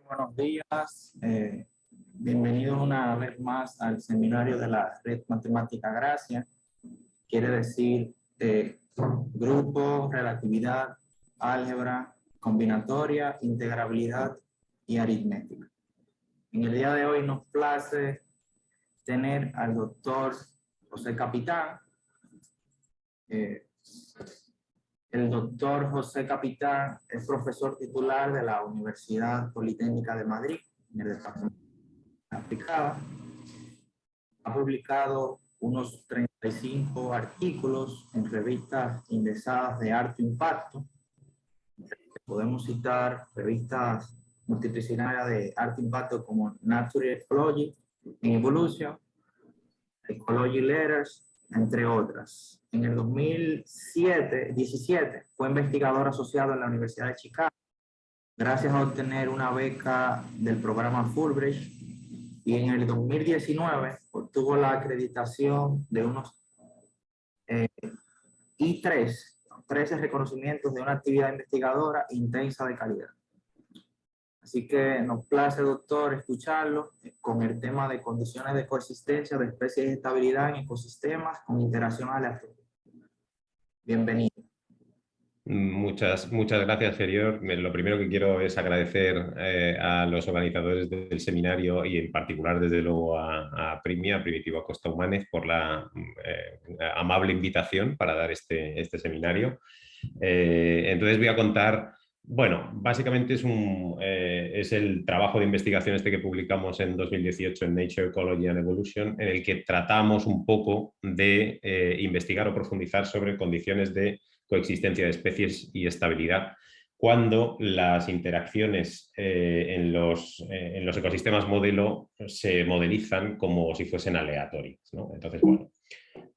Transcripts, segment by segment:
Buenos días, bienvenidos una vez más al seminario de la Red Matemática Gracia. Quiere decir grupo, relatividad, álgebra, combinatoria, integrabilidad y aritmética. En el día de hoy nos place tener al doctor José Capitán. El doctor José Capitán es profesor titular de la Universidad Politécnica de Madrid, en el departamento de aplicada. Ha publicado unos 35 artículos en revistas indexadas de alto impacto. Podemos citar revistas multidisciplinarias de alto impacto como Nature Ecology and Evolution, Ecology Letters, entre otras. En el 2017 fue investigador asociado en la Universidad de Chicago, gracias a obtener una beca del programa Fulbright, y en el 2019 obtuvo la acreditación de unos I3, 13 reconocimientos de una actividad investigadora intensa de calidad. Así que nos place, doctor, escucharlo con el tema de condiciones de coexistencia de especies de estabilidad en ecosistemas con interacción aleatoria. Bienvenido. Muchas gracias, Ferior. Lo primero que quiero es agradecer a los organizadores del seminario y en particular, desde luego, a Primitivo Acosta Humánez por la amable invitación para dar este seminario. Entonces voy a contar, bueno, básicamente es el trabajo de investigación que publicamos en 2018 en Nature Ecology and Evolution, en el que tratamos un poco de investigar o profundizar sobre condiciones de coexistencia de especies y estabilidad cuando las interacciones en los ecosistemas modelo se modelizan como si fuesen aleatorias, ¿no? Entonces, bueno,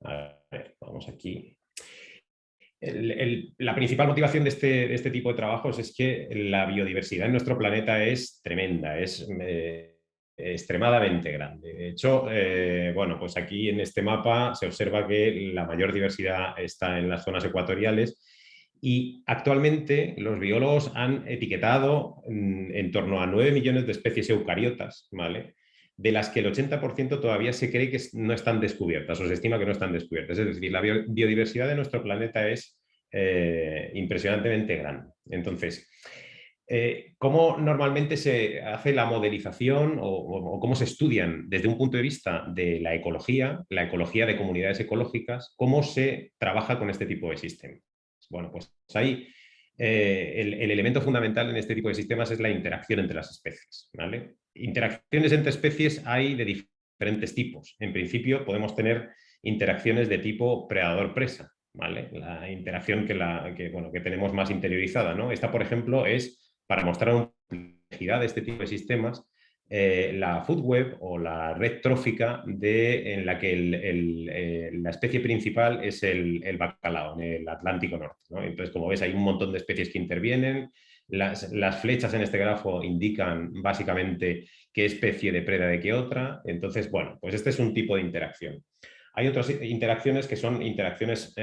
a ver, vamos aquí. La principal motivación de este tipo de trabajos es que la biodiversidad en nuestro planeta es tremenda, es extremadamente grande. De hecho, bueno, pues aquí en este mapa se observa que la mayor diversidad está en las zonas ecuatoriales y actualmente los biólogos han etiquetado en torno a 9 millones de especies eucariotas, ¿vale?, de las que el 80% todavía se cree que no están descubiertas o se estima que no están descubiertas. Es decir, la biodiversidad de nuestro planeta es impresionantemente grande. Entonces, ¿cómo normalmente se hace la modelización o cómo se estudian desde un punto de vista de la ecología de comunidades ecológicas, cómo se trabaja con este tipo de sistemas? Bueno, pues ahí el elemento fundamental en este tipo de sistemas es la interacción entre las especies, ¿vale? Interacciones entre especies hay de diferentes tipos. En principio podemos tener interacciones de tipo predador-presa, ¿vale? La interacción que tenemos más interiorizada, ¿no? Esta, por ejemplo, es para mostrar una complejidad de este tipo de sistemas, la food web o la red trófica en la que la especie principal es el bacalao en el Atlántico Norte, ¿no? Entonces, como ves, hay un montón de especies que intervienen. Las flechas en este grafo indican básicamente qué especie depreda de qué otra. Entonces, bueno, pues este es un tipo de interacción. Hay otras interacciones que son interacciones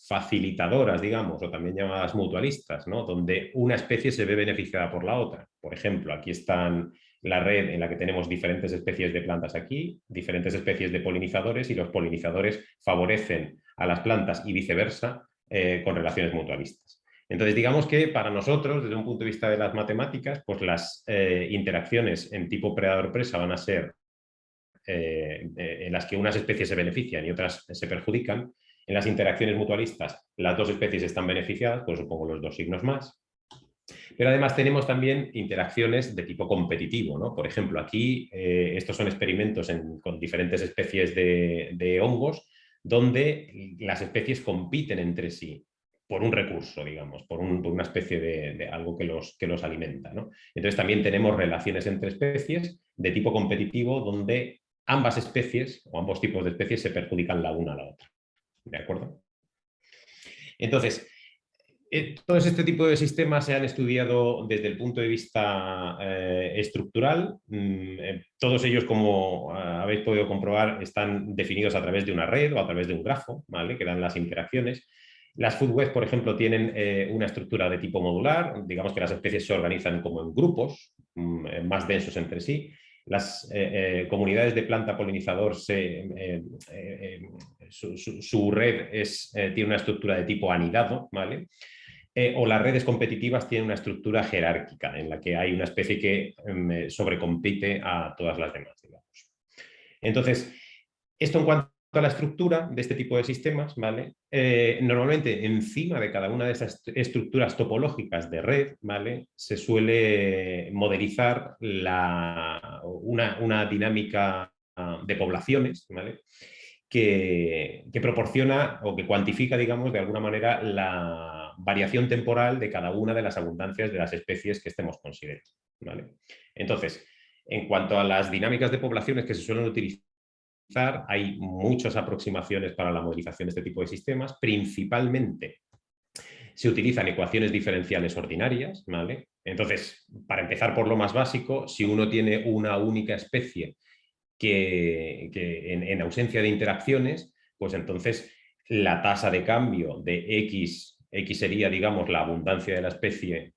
facilitadoras, digamos, o también llamadas mutualistas, ¿no?, donde una especie se ve beneficiada por la otra. Por ejemplo, aquí están la red en la que tenemos diferentes especies de plantas aquí, diferentes especies de polinizadores, y los polinizadores favorecen a las plantas y viceversa con relaciones mutualistas. Entonces, digamos que para nosotros, desde un punto de vista de las matemáticas, pues las interacciones en tipo predador-presa van a ser en las que unas especies se benefician y otras se perjudican. En las interacciones mutualistas, las dos especies están beneficiadas, pues supongo los dos signos más. Pero además tenemos también interacciones de tipo competitivo, ¿no? Por ejemplo, aquí estos son experimentos con diferentes especies de hongos, donde las especies compiten entre sí por un recurso, digamos, por una especie de algo que los alimenta, ¿no? Entonces también tenemos relaciones entre especies de tipo competitivo, donde ambas especies o ambos tipos de especies se perjudican la una a la otra. ¿De acuerdo? Entonces, todo este tipo de sistemas se han estudiado desde el punto de vista estructural. Todos ellos, como habéis podido comprobar, están definidos a través de una red o a través de un grafo, ¿vale?, que dan las interacciones. Las food webs, por ejemplo, tienen una estructura de tipo modular. Digamos que las especies se organizan como en grupos, más densos entre sí. Las comunidades de planta polinizador, su red tiene una estructura de tipo anidado, ¿vale? O las redes competitivas tienen una estructura jerárquica en la que hay una especie que sobrecompite a todas las demás, digamos. Entonces, esto en cuanto a la estructura de este tipo de sistemas, ¿vale? Normalmente encima de cada una de esas estructuras topológicas de red, ¿vale? Se suele modelizar una dinámica de poblaciones, ¿vale? Que proporciona o que cuantifica, digamos, de alguna manera la variación temporal de cada una de las abundancias de las especies que estemos considerando, ¿vale? Entonces, en cuanto a las dinámicas de poblaciones que se suelen utilizar, hay muchas aproximaciones para la modelización de este tipo de sistemas. Principalmente se utilizan ecuaciones diferenciales ordinarias, ¿vale? Entonces, para empezar por lo más básico, si uno tiene una única especie que en ausencia de interacciones, pues entonces la tasa de cambio de X sería, digamos, la abundancia de la especie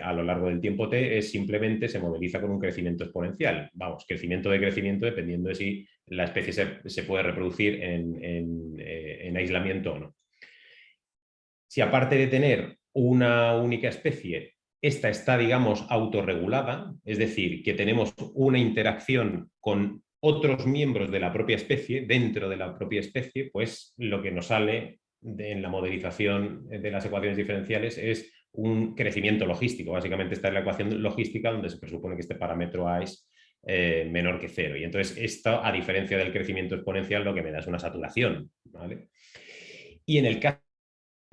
a lo largo del tiempo t, simplemente se modeliza con un crecimiento exponencial. Vamos, crecimiento de crecimiento dependiendo de si la especie se puede reproducir en aislamiento o no. Si aparte de tener una única especie, esta está, digamos, autorregulada, es decir, que tenemos una interacción con otros miembros de la propia especie, dentro de la propia especie, pues lo que nos sale en la modelización de las ecuaciones diferenciales es un crecimiento logístico. Básicamente esta es la ecuación logística donde se presupone que este parámetro A es menor que cero. Y entonces esto, a diferencia del crecimiento exponencial, lo que me da es una saturación, ¿vale? Y en el caso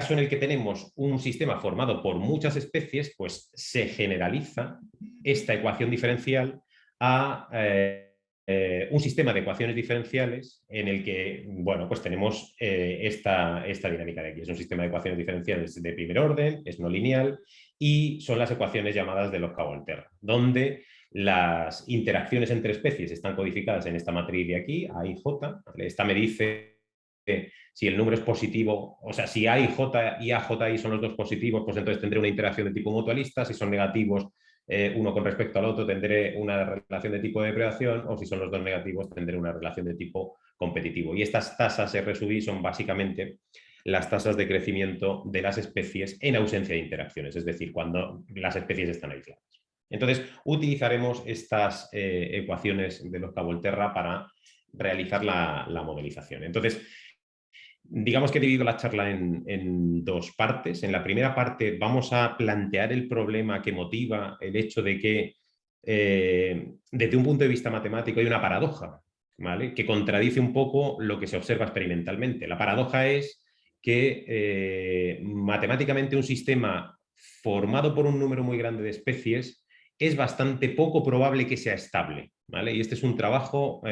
en el que tenemos un sistema formado por muchas especies, pues se generaliza esta ecuación diferencial a un sistema de ecuaciones diferenciales en el que, bueno, pues tenemos esta dinámica de aquí. Es un sistema de ecuaciones diferenciales de primer orden, es no lineal y son las ecuaciones llamadas de Lotka-Volterra, donde las interacciones entre especies están codificadas en esta matriz de aquí, A y J. Esta me dice si el número es positivo, o sea, si AIJ y AJI son los dos positivos, pues entonces tendré una interacción de tipo mutualista. Si son negativos uno con respecto al otro, tendré una relación de tipo de depredación, o si son los dos negativos, tendré una relación de tipo competitivo. Y estas tasas R sub I son básicamente las tasas de crecimiento de las especies en ausencia de interacciones, es decir, cuando las especies están aisladas. Entonces, utilizaremos estas ecuaciones de Lotka-Volterra para realizar la modelización. Entonces, digamos que he dividido la charla en dos partes. En la primera parte vamos a plantear el problema que motiva el hecho de que desde un punto de vista matemático hay una paradoja, ¿vale? Que contradice un poco lo que se observa experimentalmente. La paradoja es que matemáticamente un sistema formado por un número muy grande de especies es bastante poco probable que sea estable, ¿vale? Y este es un trabajo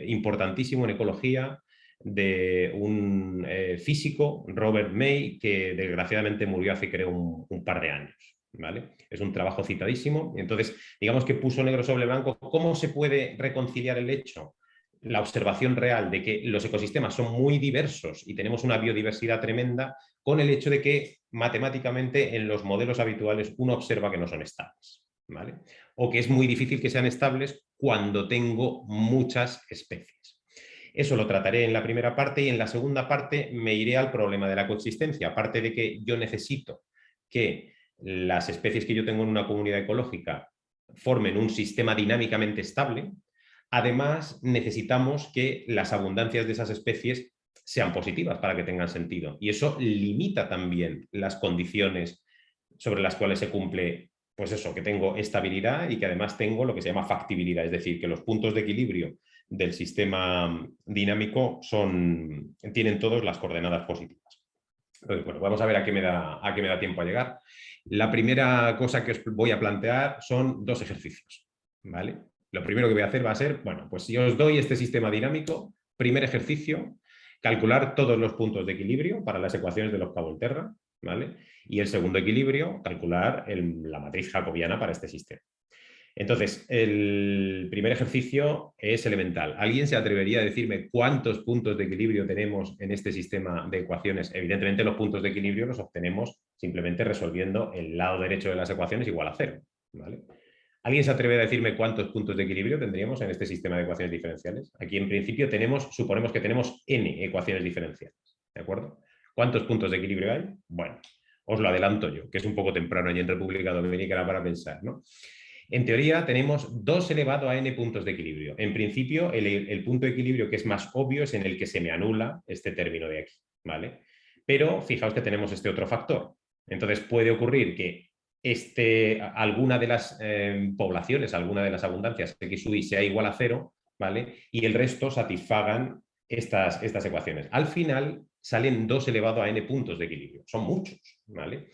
importantísimo en ecología de un físico, Robert May, que desgraciadamente murió hace, creo, un par de años, ¿vale? Es un trabajo citadísimo. Entonces, digamos que puso negro sobre blanco cómo se puede reconciliar el hecho, la observación real de que los ecosistemas son muy diversos y tenemos una biodiversidad tremenda, con el hecho de que matemáticamente en los modelos habituales uno observa que no son estables, ¿vale? O que es muy difícil que sean estables cuando tengo muchas especies. Eso lo trataré en la primera parte y en la segunda parte me iré al problema de la coexistencia. Aparte de que yo necesito que las especies que yo tengo en una comunidad ecológica formen un sistema dinámicamente estable, además necesitamos que las abundancias de esas especies sean positivas para que tengan sentido. Y eso limita también las condiciones sobre las cuales se cumple, pues eso, que tengo estabilidad y que además tengo lo que se llama factibilidad, es decir, que los puntos de equilibrio del sistema dinámico tienen todos las coordenadas positivas. Entonces, bueno, vamos a ver a qué me da tiempo a llegar. La primera cosa que os voy a plantear son dos ejercicios, ¿vale? Lo primero que voy a hacer va a ser, bueno, pues si os doy este sistema dinámico, primer ejercicio, calcular todos los puntos de equilibrio para las ecuaciones de Lotka-Volterra, ¿vale? Y el segundo equilibrio, calcular la matriz jacobiana para este sistema. Entonces, el primer ejercicio es elemental. ¿Alguien se atrevería a decirme cuántos puntos de equilibrio tenemos en este sistema de ecuaciones? Evidentemente, los puntos de equilibrio los obtenemos simplemente resolviendo el lado derecho de las ecuaciones igual a cero, ¿vale? ¿Alguien se atreve a decirme cuántos puntos de equilibrio tendríamos en este sistema de ecuaciones diferenciales? Aquí en principio suponemos que tenemos n ecuaciones diferenciales, ¿de acuerdo? ¿Cuántos puntos de equilibrio hay? Bueno, os lo adelanto yo, que es un poco temprano allí en República Dominicana para pensar, ¿no? En teoría tenemos 2 elevado a n puntos de equilibrio. En principio, el punto de equilibrio que es más obvio es en el que se me anula este término de aquí, ¿vale? Pero fijaos que tenemos este otro factor. Entonces puede ocurrir que alguna de las poblaciones, alguna de las abundancias x sub i sea igual a 0, ¿vale? Y el resto satisfagan estas ecuaciones. Al final salen 2 elevado a n puntos de equilibrio. Son muchos, ¿vale?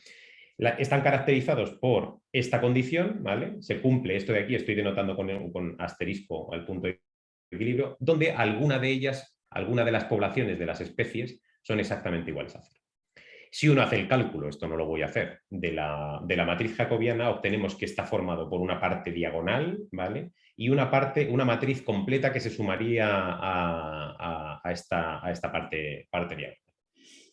Están caracterizados por esta condición, ¿vale? Se cumple esto de aquí, estoy denotando con asterisco al punto de equilibrio, donde alguna de ellas, alguna de las poblaciones de las especies son exactamente iguales a 0. Si uno hace el cálculo, esto no lo voy a hacer, de la matriz jacobiana, obtenemos que está formado por una parte diagonal, ¿vale? Y una matriz completa que se sumaría a esta parte diagonal.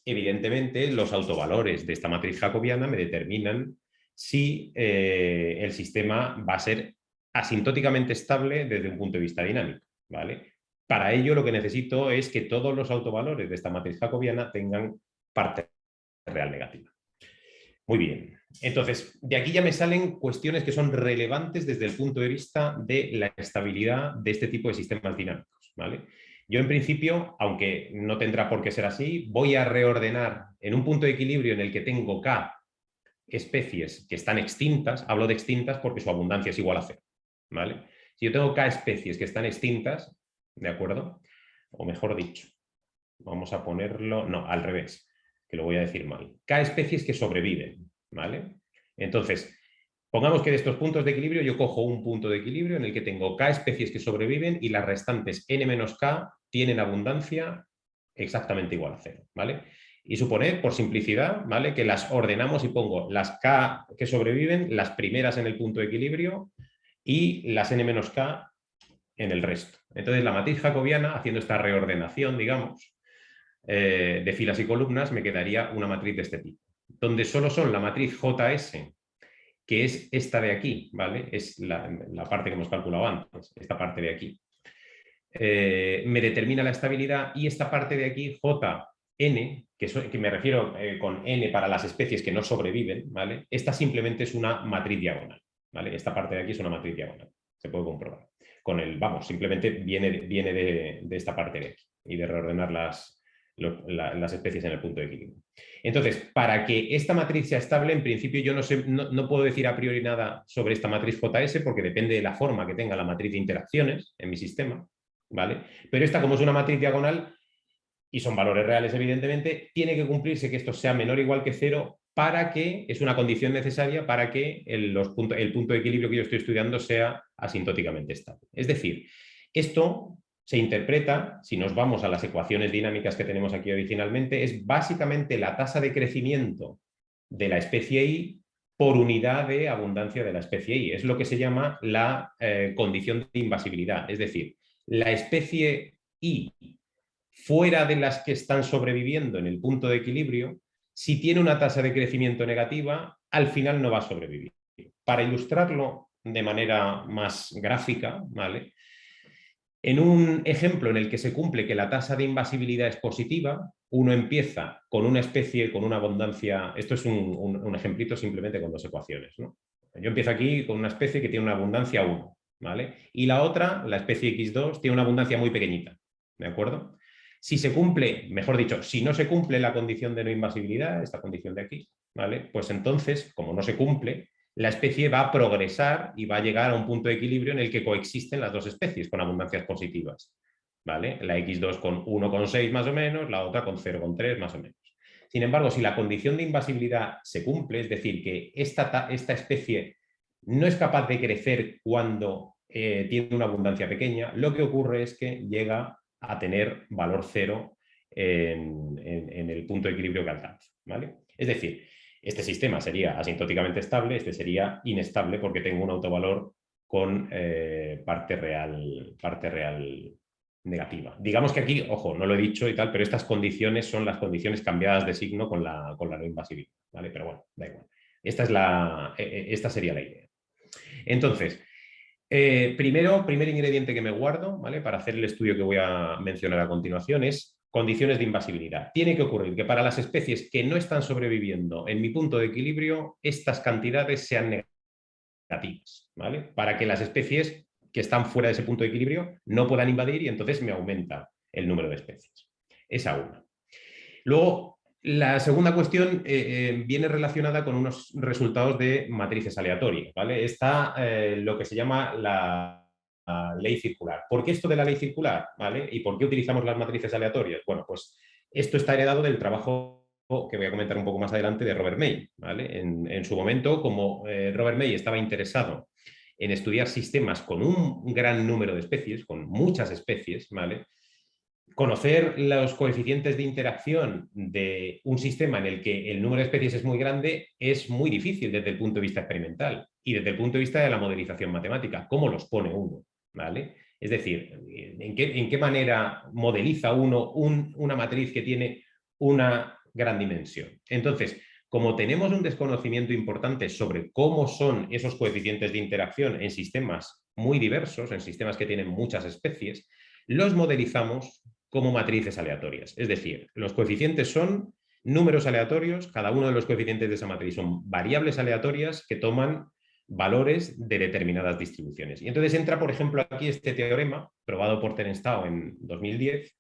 Evidentemente, los autovalores de esta matriz jacobiana me determinan si el sistema va a ser asintóticamente estable desde un punto de vista dinámico, ¿vale? Para ello, lo que necesito es que todos los autovalores de esta matriz jacobiana tengan parte real negativa. Muy bien. Entonces, de aquí ya me salen cuestiones que son relevantes desde el punto de vista de la estabilidad de este tipo de sistemas dinámicos, ¿vale? Yo, en principio, aunque no tendrá por qué ser así, voy a reordenar en un punto de equilibrio en el que tengo K especies que están extintas. Hablo de extintas porque su abundancia es igual a 0, ¿vale? Si yo tengo K especies que están extintas, ¿de acuerdo? O mejor dicho, vamos a ponerlo... No, al revés, que lo voy a decir mal. K especies que sobreviven, ¿vale? Entonces, pongamos que de estos puntos de equilibrio yo cojo un punto de equilibrio en el que tengo K especies que sobreviven y las restantes n menos K tienen abundancia exactamente igual a 0, ¿vale? Y suponed, por simplicidad, ¿vale?, que las ordenamos y pongo las K que sobreviven, las primeras en el punto de equilibrio y las n menos K en el resto. Entonces, la matriz jacobiana, haciendo esta reordenación, digamos, de filas y columnas, me quedaría una matriz de este tipo, donde solo son la matriz JS, que es esta de aquí, ¿vale? Es la parte que hemos calculado antes, esta parte de aquí. Me determina la estabilidad y esta parte de aquí, JN, que me refiero con N para las especies que no sobreviven, ¿vale? Esta simplemente es una matriz diagonal, ¿vale? Esta parte de aquí es una matriz diagonal, se puede comprobar. Simplemente viene de esta parte de aquí y de reordenar las especies en el punto de equilibrio. Entonces, para que esta matriz sea estable, en principio yo no puedo decir a priori nada sobre esta matriz JS porque depende de la forma que tenga la matriz de interacciones en mi sistema, ¿vale? Pero esta, como es una matriz diagonal y son valores reales, evidentemente, tiene que cumplirse que esto sea menor o igual que 0 para que, es una condición necesaria para que el punto de equilibrio que yo estoy estudiando sea asintóticamente estable. Es decir, esto se interpreta, si nos vamos a las ecuaciones dinámicas que tenemos aquí originalmente, es básicamente la tasa de crecimiento de la especie Y por unidad de abundancia de la especie Y. Es lo que se llama la condición de invasibilidad. Es decir, la especie Y fuera de las que están sobreviviendo en el punto de equilibrio, si tiene una tasa de crecimiento negativa, al final no va a sobrevivir. Para ilustrarlo de manera más gráfica, ¿vale?, en un ejemplo en el que se cumple que la tasa de invasibilidad es positiva, uno empieza con una especie con una abundancia, esto es un ejemplito simplemente con 2 ecuaciones, ¿no? Yo empiezo aquí con una especie que tiene una abundancia 1, ¿vale? Y la otra, la especie X2, tiene una abundancia muy pequeñita, ¿de acuerdo? Si se cumple, mejor dicho, si no se cumple la condición de no invasibilidad, esta condición de aquí, ¿vale?, pues entonces, como no se cumple, la especie va a progresar y va a llegar a un punto de equilibrio en el que coexisten las 2 especies con abundancias positivas, ¿vale? La X2 con 1,6 más o menos, la otra con 0,3 más o menos. Sin embargo, si la condición de invasibilidad se cumple, es decir, que esta especie no es capaz de crecer cuando tiene una abundancia pequeña, lo que ocurre es que llega a tener valor 0 en el punto de equilibrio que alcanza, ¿vale? Es decir, este sistema sería asintóticamente estable, este sería inestable porque tengo un autovalor con parte real negativa. Digamos que aquí, ojo, no lo he dicho y tal, pero estas condiciones son las condiciones cambiadas de signo con la no invasibilidad, ¿vale? Pero bueno, da igual. Esta sería la idea. Entonces, primer ingrediente que me guardo, ¿vale? Para hacer el estudio que voy a mencionar a continuación es condiciones de invasibilidad. Tiene que ocurrir que para las especies que no están sobreviviendo en mi punto de equilibrio, estas cantidades sean negativas, ¿vale? Para que las especies que están fuera de ese punto de equilibrio no puedan invadir y entonces me aumenta el número de especies. Esa una. Luego, la segunda cuestión viene relacionada con unos resultados de matrices aleatorias, ¿vale? Está lo que se llama la ley circular. ¿Por qué esto de la ley circular? ¿Vale? ¿Y por qué utilizamos las matrices aleatorias? Bueno, pues esto está heredado del trabajo que voy a comentar un poco más adelante de Robert May, ¿vale? En su momento, como Robert May estaba interesado en estudiar sistemas con un gran número de especies, con muchas especies, ¿vale? Conocer los coeficientes de interacción de un sistema en el que el número de especies es muy grande es muy difícil desde el punto de vista experimental y desde el punto de vista de la modelización matemática. ¿Cómo los pone uno? ¿Vale? Es decir, ¿en qué manera modeliza uno una matriz que tiene una gran dimensión? Entonces, como tenemos un desconocimiento importante sobre cómo son esos coeficientes de interacción en sistemas muy diversos, en sistemas que tienen muchas especies, los modelizamos como matrices aleatorias. Es decir, los coeficientes son números aleatorios, cada uno de los coeficientes de esa matriz son variables aleatorias que toman valores de determinadas distribuciones. Y entonces entra, por ejemplo, aquí este teorema, probado por Tenenstao en 2010,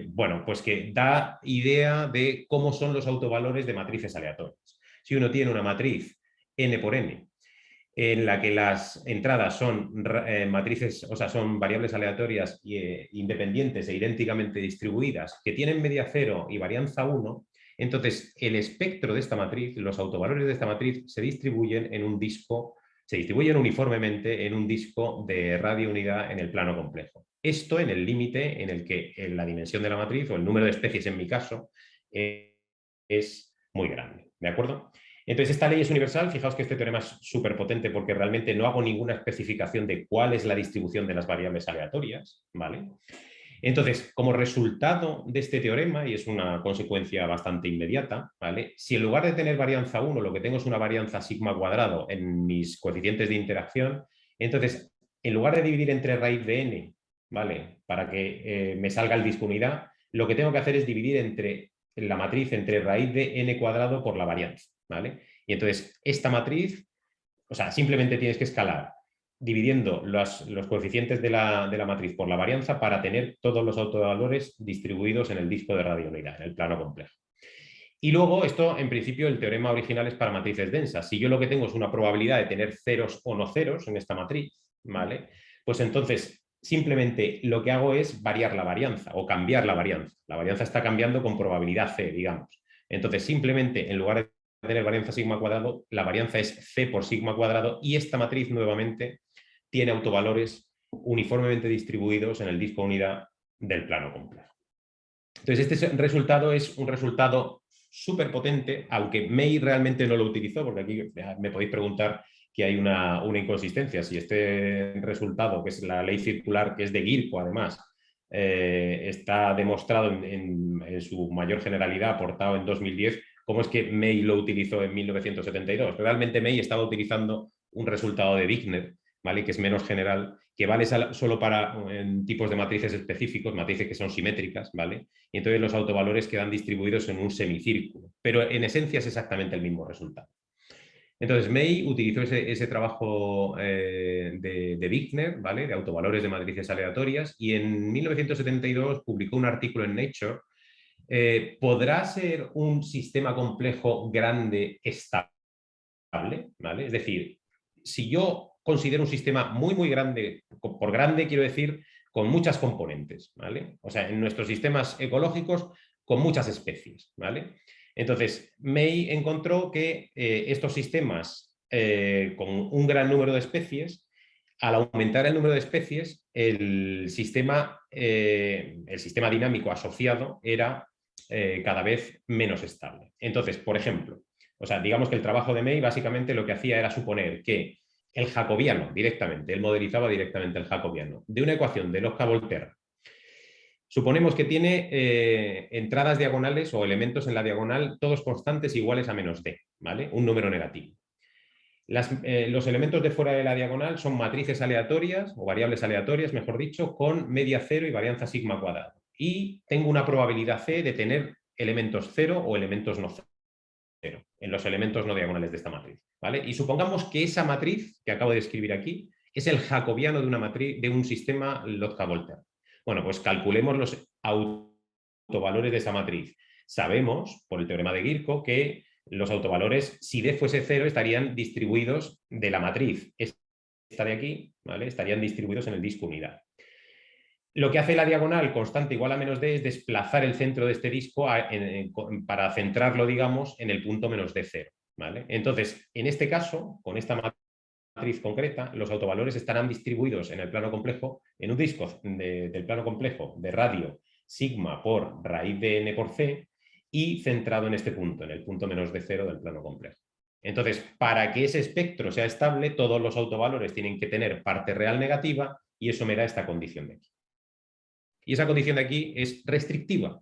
bueno, pues que da idea de cómo son los autovalores de matrices aleatorias. Si uno tiene una matriz n por n, en la que las entradas son matrices, o sea, son variables aleatorias independientes e idénticamente distribuidas, que tienen media cero y varianza 1, entonces el espectro de esta matriz, los autovalores de esta matriz, se distribuyen en un disco, se distribuyen uniformemente en un disco de radio unidad en el plano complejo. Esto en el límite en el que la dimensión de la matriz, o el número de especies en mi caso, es muy grande. ¿De acuerdo? Entonces, esta ley es universal. Fijaos que este teorema es súper potente porque realmente no hago ninguna especificación de cuál es la distribución de las variables aleatorias, ¿vale? Entonces, como resultado de este teorema, y es una consecuencia bastante inmediata, ¿vale? Si en lugar de tener varianza 1, lo que tengo es una varianza sigma cuadrado en mis coeficientes de interacción, entonces, en lugar de dividir entre raíz de n, ¿vale? Para que me salga el disco unidad, lo que tengo que hacer es dividir entre la matriz entre raíz de n cuadrado por la varianza, ¿vale? Y entonces, esta matriz, o sea, simplemente tienes que escalar dividiendo los coeficientes de la matriz por la varianza para tener todos los autovalores distribuidos en el disco de radiounidad, en el plano complejo. Y luego, esto, en principio, el teorema original es para matrices densas. Si yo lo que tengo es una probabilidad de tener ceros o no ceros en esta matriz, ¿vale? Pues entonces, simplemente lo que hago es variar la varianza o cambiar la varianza. La varianza está cambiando con probabilidad C, digamos. Entonces, simplemente, en lugar de tener varianza sigma cuadrado, la varianza es C por sigma cuadrado y esta matriz, nuevamente, tiene autovalores uniformemente distribuidos en el disco unidad del plano complejo. Entonces, este resultado es un resultado súper potente, aunque May realmente no lo utilizó, porque aquí me podéis preguntar que hay una inconsistencia. Si este resultado, que es la ley circular, que es de Guilco además, está demostrado en su mayor generalidad, aportado en 2010, ¿cómo es que May lo utilizó en 1972? Realmente May estaba utilizando un resultado de Wigner, ¿vale? Que es menos general, que vale solo para tipos de matrices específicos, matrices que son simétricas, ¿vale? Y entonces los autovalores quedan distribuidos en un semicírculo, pero en esencia es exactamente el mismo resultado. Entonces, May utilizó ese trabajo de Wigner, ¿vale? De autovalores de matrices aleatorias, y en 1972 publicó un artículo en Nature. ¿Podrá ser un sistema complejo grande estable? ¿Vale? Es decir, si yo considero un sistema muy, muy grande, por grande quiero decir con muchas componentes, ¿vale? O sea, en nuestros sistemas ecológicos con muchas especies, ¿vale? Entonces, May encontró que estos sistemas con un gran número de especies, al aumentar el número de especies, el sistema dinámico asociado era cada vez menos estable. Entonces, por ejemplo, o sea, digamos que el trabajo de May básicamente lo que hacía era suponer que el jacobiano directamente, él modelizaba directamente el jacobiano, de una ecuación de Lotka-Volterra. Suponemos que tiene entradas diagonales o elementos en la diagonal, todos constantes iguales a menos d, ¿vale? Un número negativo. Los elementos de fuera de la diagonal son matrices aleatorias, o variables aleatorias, mejor dicho, con media cero y varianza sigma cuadrado. Y tengo una probabilidad C de tener elementos cero o elementos no cero en los elementos no diagonales de esta matriz, ¿vale? Y supongamos que esa matriz que acabo de escribir aquí es el jacobiano de una matriz, de un sistema Lotka-Volter. Bueno, pues calculemos los autovalores de esa matriz. Sabemos, por el teorema de Guirco, que los autovalores, si D fuese cero, estarían distribuidos de la matriz. Esta de aquí, ¿vale? Estarían distribuidos en el disco unidad. Lo que hace la diagonal constante igual a menos D es desplazar el centro de este disco para centrarlo, digamos, en el punto menos D0, ¿vale? Entonces, en este caso, con esta matriz concreta, los autovalores estarán distribuidos en el plano complejo, en un disco del plano complejo de radio sigma por raíz de n por c y centrado en este punto, en el punto menos D0 del plano complejo. Entonces, para que ese espectro sea estable, todos los autovalores tienen que tener parte real negativa y eso me da esta condición de aquí. Y esa condición de aquí es restrictiva,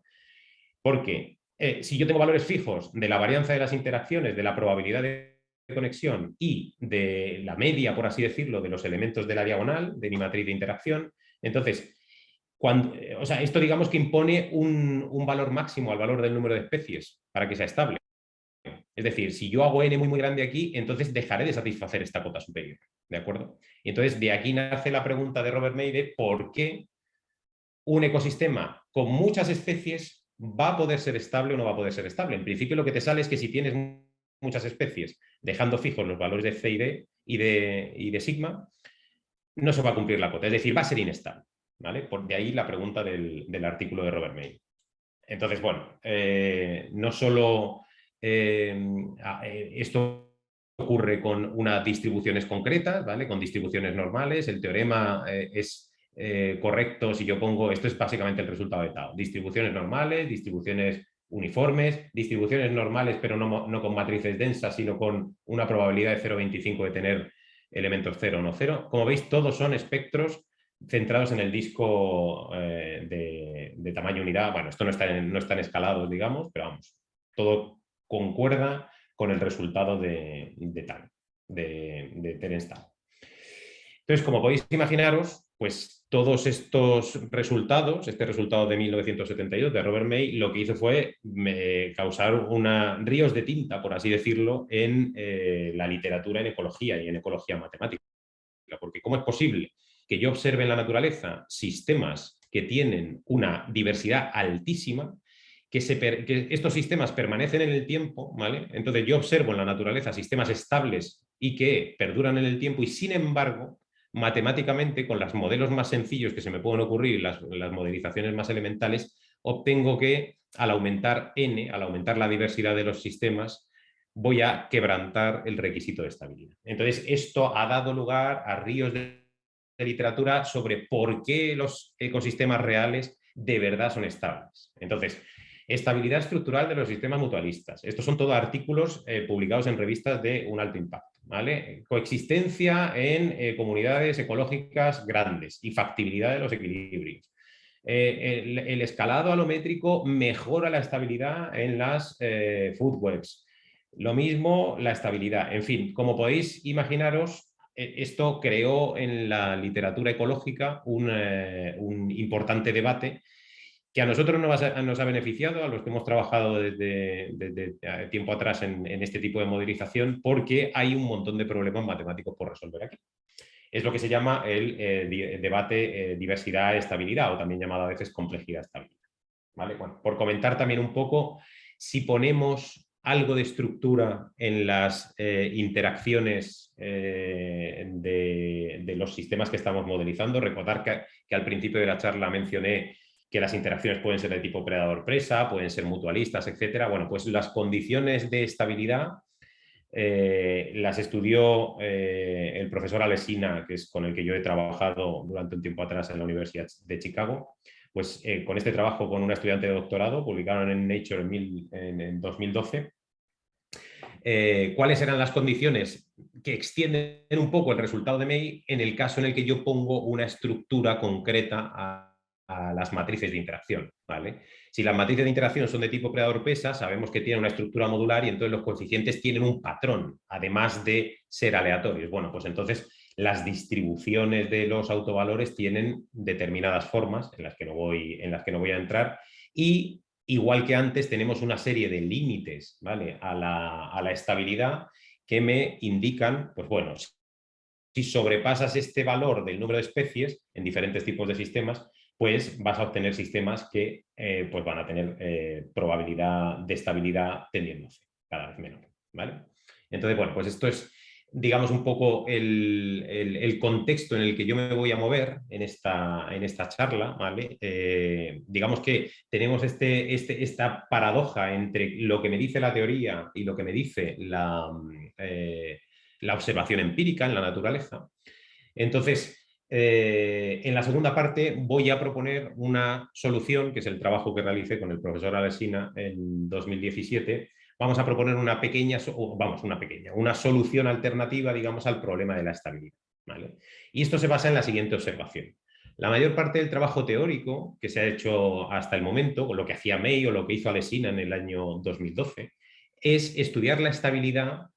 porque si yo tengo valores fijos de la varianza de las interacciones, de la probabilidad de conexión y de la media, por así decirlo, de los elementos de la diagonal, de mi matriz de interacción, entonces, esto digamos que impone un valor máximo al valor del número de especies para que sea estable. Es decir, si yo hago n muy grande aquí, entonces dejaré de satisfacer esta cota superior, ¿de acuerdo? Y entonces de aquí nace la pregunta de Robert May de por qué un ecosistema con muchas especies va a poder ser estable o no va a poder ser estable. En principio lo que te sale es que si tienes muchas especies, dejando fijos los valores de C y D y de sigma, no se va a cumplir la cota, es decir, va a ser inestable, ¿vale? De ahí la pregunta del artículo de Robert May. Entonces, bueno, no solo esto ocurre con unas distribuciones concretas, ¿vale? Con distribuciones normales, el teorema es correcto si yo pongo, esto es básicamente el resultado de Tao, distribuciones normales, distribuciones uniformes, distribuciones normales pero no con matrices densas, sino con una probabilidad de 0,25 de tener elementos 0 o no 0. Como veis, todos son espectros centrados en el disco de tamaño unidad. Bueno, esto no están escalados, digamos, pero vamos, todo concuerda con el resultado de Terence Tao. Entonces, como podéis imaginaros, pues todos estos resultados, este resultado de 1972 de Robert May, lo que hizo fue causar ríos de tinta, por así decirlo, en la literatura en ecología y en ecología matemática. Porque ¿cómo es posible que yo observe en la naturaleza sistemas que tienen una diversidad altísima, que estos sistemas permanecen en el tiempo, ¿vale? Entonces yo observo en la naturaleza sistemas estables y que perduran en el tiempo y sin embargo matemáticamente, con los modelos más sencillos que se me pueden ocurrir, las modelizaciones más elementales, obtengo que al aumentar n, al aumentar la diversidad de los sistemas, voy a quebrantar el requisito de estabilidad. Entonces, esto ha dado lugar a ríos de literatura sobre por qué los ecosistemas reales de verdad son estables. Entonces, estabilidad estructural de los sistemas mutualistas. Estos son todos artículos publicados en revistas de un alto impacto. ¿Vale? Coexistencia en comunidades ecológicas grandes y factibilidad de los equilibrios. El escalado alométrico mejora la estabilidad en las food webs. Lo mismo la estabilidad. En fin, como podéis imaginaros, esto creó en la literatura ecológica un importante debate que a nosotros nos ha beneficiado, a los que hemos trabajado desde tiempo atrás en este tipo de modelización, porque hay un montón de problemas matemáticos por resolver aquí. Es lo que se llama el debate diversidad-estabilidad, o también llamado a veces complejidad-estabilidad. ¿Vale? Bueno, por comentar también un poco, si ponemos algo de estructura en las interacciones de los sistemas que estamos modelizando, recordar que al principio de la charla mencioné que las interacciones pueden ser de tipo predador-presa, pueden ser mutualistas, etcétera. Bueno, pues las condiciones de estabilidad las estudió el profesor Alesina, que es con el que yo he trabajado durante un tiempo atrás en la Universidad de Chicago. Pues con este trabajo con una estudiante de doctorado, publicaron en Nature en 2012, cuáles eran las condiciones que extienden un poco el resultado de May en el caso en el que yo pongo una estructura concreta a las matrices de interacción, ¿vale? Si las matrices de interacción son de tipo predador-pesa, sabemos que tienen una estructura modular y entonces los coeficientes tienen un patrón, además de ser aleatorios. Bueno, pues entonces las distribuciones de los autovalores tienen determinadas formas en las que no voy a entrar, y igual que antes tenemos una serie de límites, ¿vale?, a la estabilidad que me indican, pues bueno, si sobrepasas este valor del número de especies en diferentes tipos de sistemas, pues vas a obtener sistemas que pues van a tener probabilidad de estabilidad tendiendo a C, cada vez menor, ¿vale? Entonces, bueno, pues esto es, digamos, un poco el contexto en el que yo me voy a mover en esta charla, ¿vale? Digamos que tenemos esta paradoja entre lo que me dice la teoría y lo que me dice la observación empírica en la naturaleza. Entonces, en la segunda parte voy a proponer una solución, que es el trabajo que realicé con el profesor Alesina en 2017. Vamos a proponer una solución alternativa, digamos, al problema de la estabilidad, ¿vale? Y esto se basa en la siguiente observación. La mayor parte del trabajo teórico que se ha hecho hasta el momento, o lo que hacía May o lo que hizo Alesina en el año 2012, es estudiar la estabilidad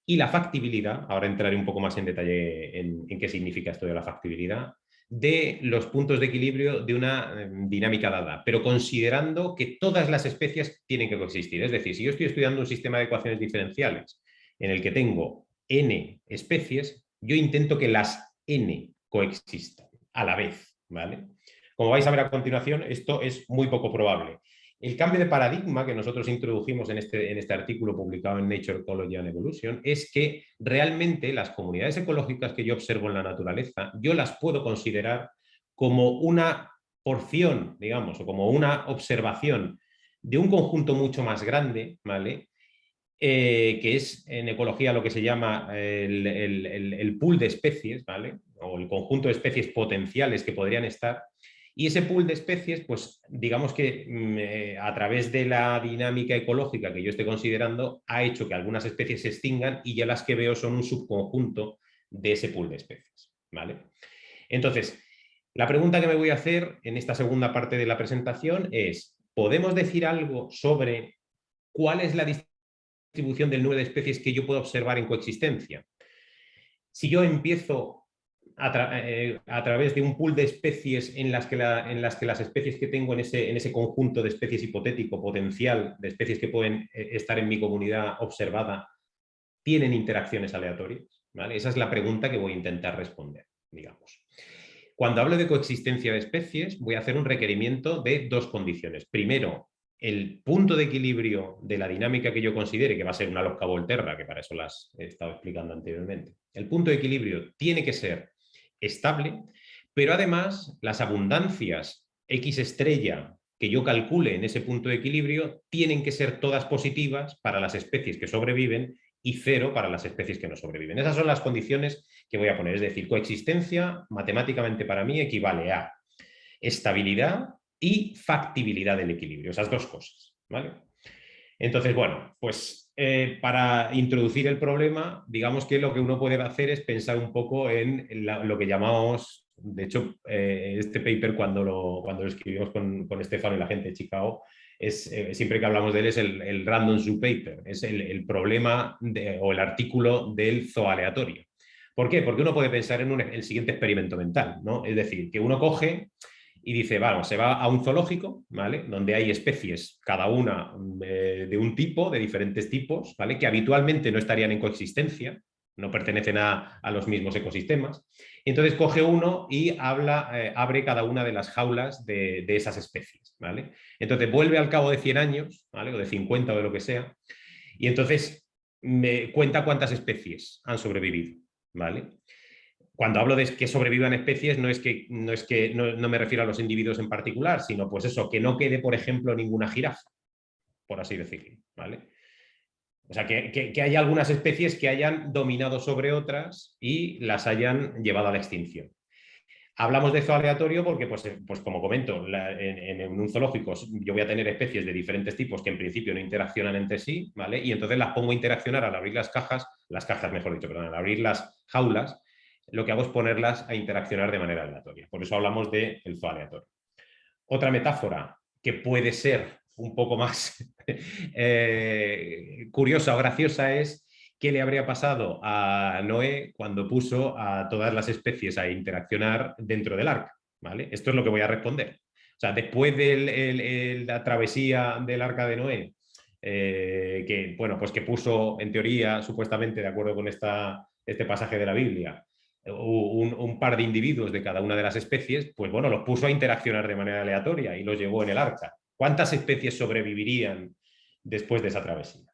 y la factibilidad, ahora entraré un poco más en detalle en qué significa esto de la factibilidad, de los puntos de equilibrio de una dinámica dada, pero considerando que todas las especies tienen que coexistir. Es decir, si yo estoy estudiando un sistema de ecuaciones diferenciales en el que tengo n especies, yo intento que las n coexistan a la vez, ¿vale? Como vais a ver a continuación, esto es muy poco probable. El cambio de paradigma que nosotros introdujimos en este artículo publicado en Nature Ecology and Evolution es que realmente las comunidades ecológicas que yo observo en la naturaleza, yo las puedo considerar como una porción, digamos, o como una observación de un conjunto mucho más grande, ¿vale? Que es en ecología lo que se llama el pool de especies, ¿vale? O el conjunto de especies potenciales que podrían estar. Y ese pool de especies, pues digamos que a través de la dinámica ecológica que yo esté considerando, ha hecho que algunas especies se extingan y ya las que veo son un subconjunto de ese pool de especies, ¿vale? Entonces, la pregunta que me voy a hacer en esta segunda parte de la presentación es, ¿podemos decir algo sobre cuál es la distribución del número de especies que yo puedo observar en coexistencia? Si yo empiezo a través de un pool de especies en las que las especies que tengo en ese conjunto de especies hipotético potencial, de especies que pueden estar en mi comunidad observada, tienen interacciones aleatorias, ¿vale? Esa es la pregunta que voy a intentar responder, digamos. Cuando hablo de coexistencia de especies, voy a hacer un requerimiento de dos condiciones. Primero, el punto de equilibrio de la dinámica que yo considere, que va a ser una Locke Volterra, que para eso las he estado explicando anteriormente. El punto de equilibrio tiene que ser estable, pero además las abundancias X estrella que yo calcule en ese punto de equilibrio tienen que ser todas positivas para las especies que sobreviven y cero para las especies que no sobreviven. Esas son las condiciones que voy a poner. Es decir, coexistencia matemáticamente para mí equivale a estabilidad y factibilidad del equilibrio, esas dos cosas, ¿vale? Entonces, bueno, pues para introducir el problema, digamos que lo que uno puede hacer es pensar un poco en lo que llamamos, de hecho, este paper cuando lo escribimos con Estefano y la gente de Chicago, siempre que hablamos de él es el random zoo paper, es el problema o el artículo del zoo aleatorio. ¿Por qué? Porque uno puede pensar en el siguiente experimento mental, ¿no? Es decir, que uno coge y dice, vamos, se va a un zoológico, ¿vale? Donde hay especies, cada una de un tipo, de diferentes tipos, ¿vale? Que habitualmente no estarían en coexistencia, no pertenecen a los mismos ecosistemas. Entonces coge uno y abre cada una de las jaulas de esas especies, ¿vale? Entonces vuelve al cabo de 100 años, ¿vale? O de 50 o de lo que sea, y entonces me cuenta cuántas especies han sobrevivido, ¿vale? Cuando hablo de que sobrevivan especies, no me refiero a los individuos en particular, sino pues eso, que no quede, por ejemplo, ninguna jirafa, por así decirlo, ¿vale? O sea, que haya algunas especies que hayan dominado sobre otras y las hayan llevado a la extinción. Hablamos de zoo aleatorio porque, pues como comento, en un zoológico yo voy a tener especies de diferentes tipos que en principio no interaccionan entre sí, ¿vale? Y entonces las pongo a interaccionar al abrir las cajas, mejor dicho, perdón, al abrir las jaulas, lo que hago es ponerlas a interaccionar de manera aleatoria. Por eso hablamos del zoo aleatorio. Otra metáfora que puede ser un poco más curiosa o graciosa es qué le habría pasado a Noé cuando puso a todas las especies a interaccionar dentro del arca, ¿vale? Esto es lo que voy a responder. O sea, después de la travesía del arca de Noé, que, bueno, pues que puso, en teoría, supuestamente, de acuerdo con este pasaje de la Biblia, un par de individuos de cada una de las especies, pues bueno, los puso a interaccionar de manera aleatoria y los llevó en el arca. ¿Cuántas especies sobrevivirían después de esa travesía?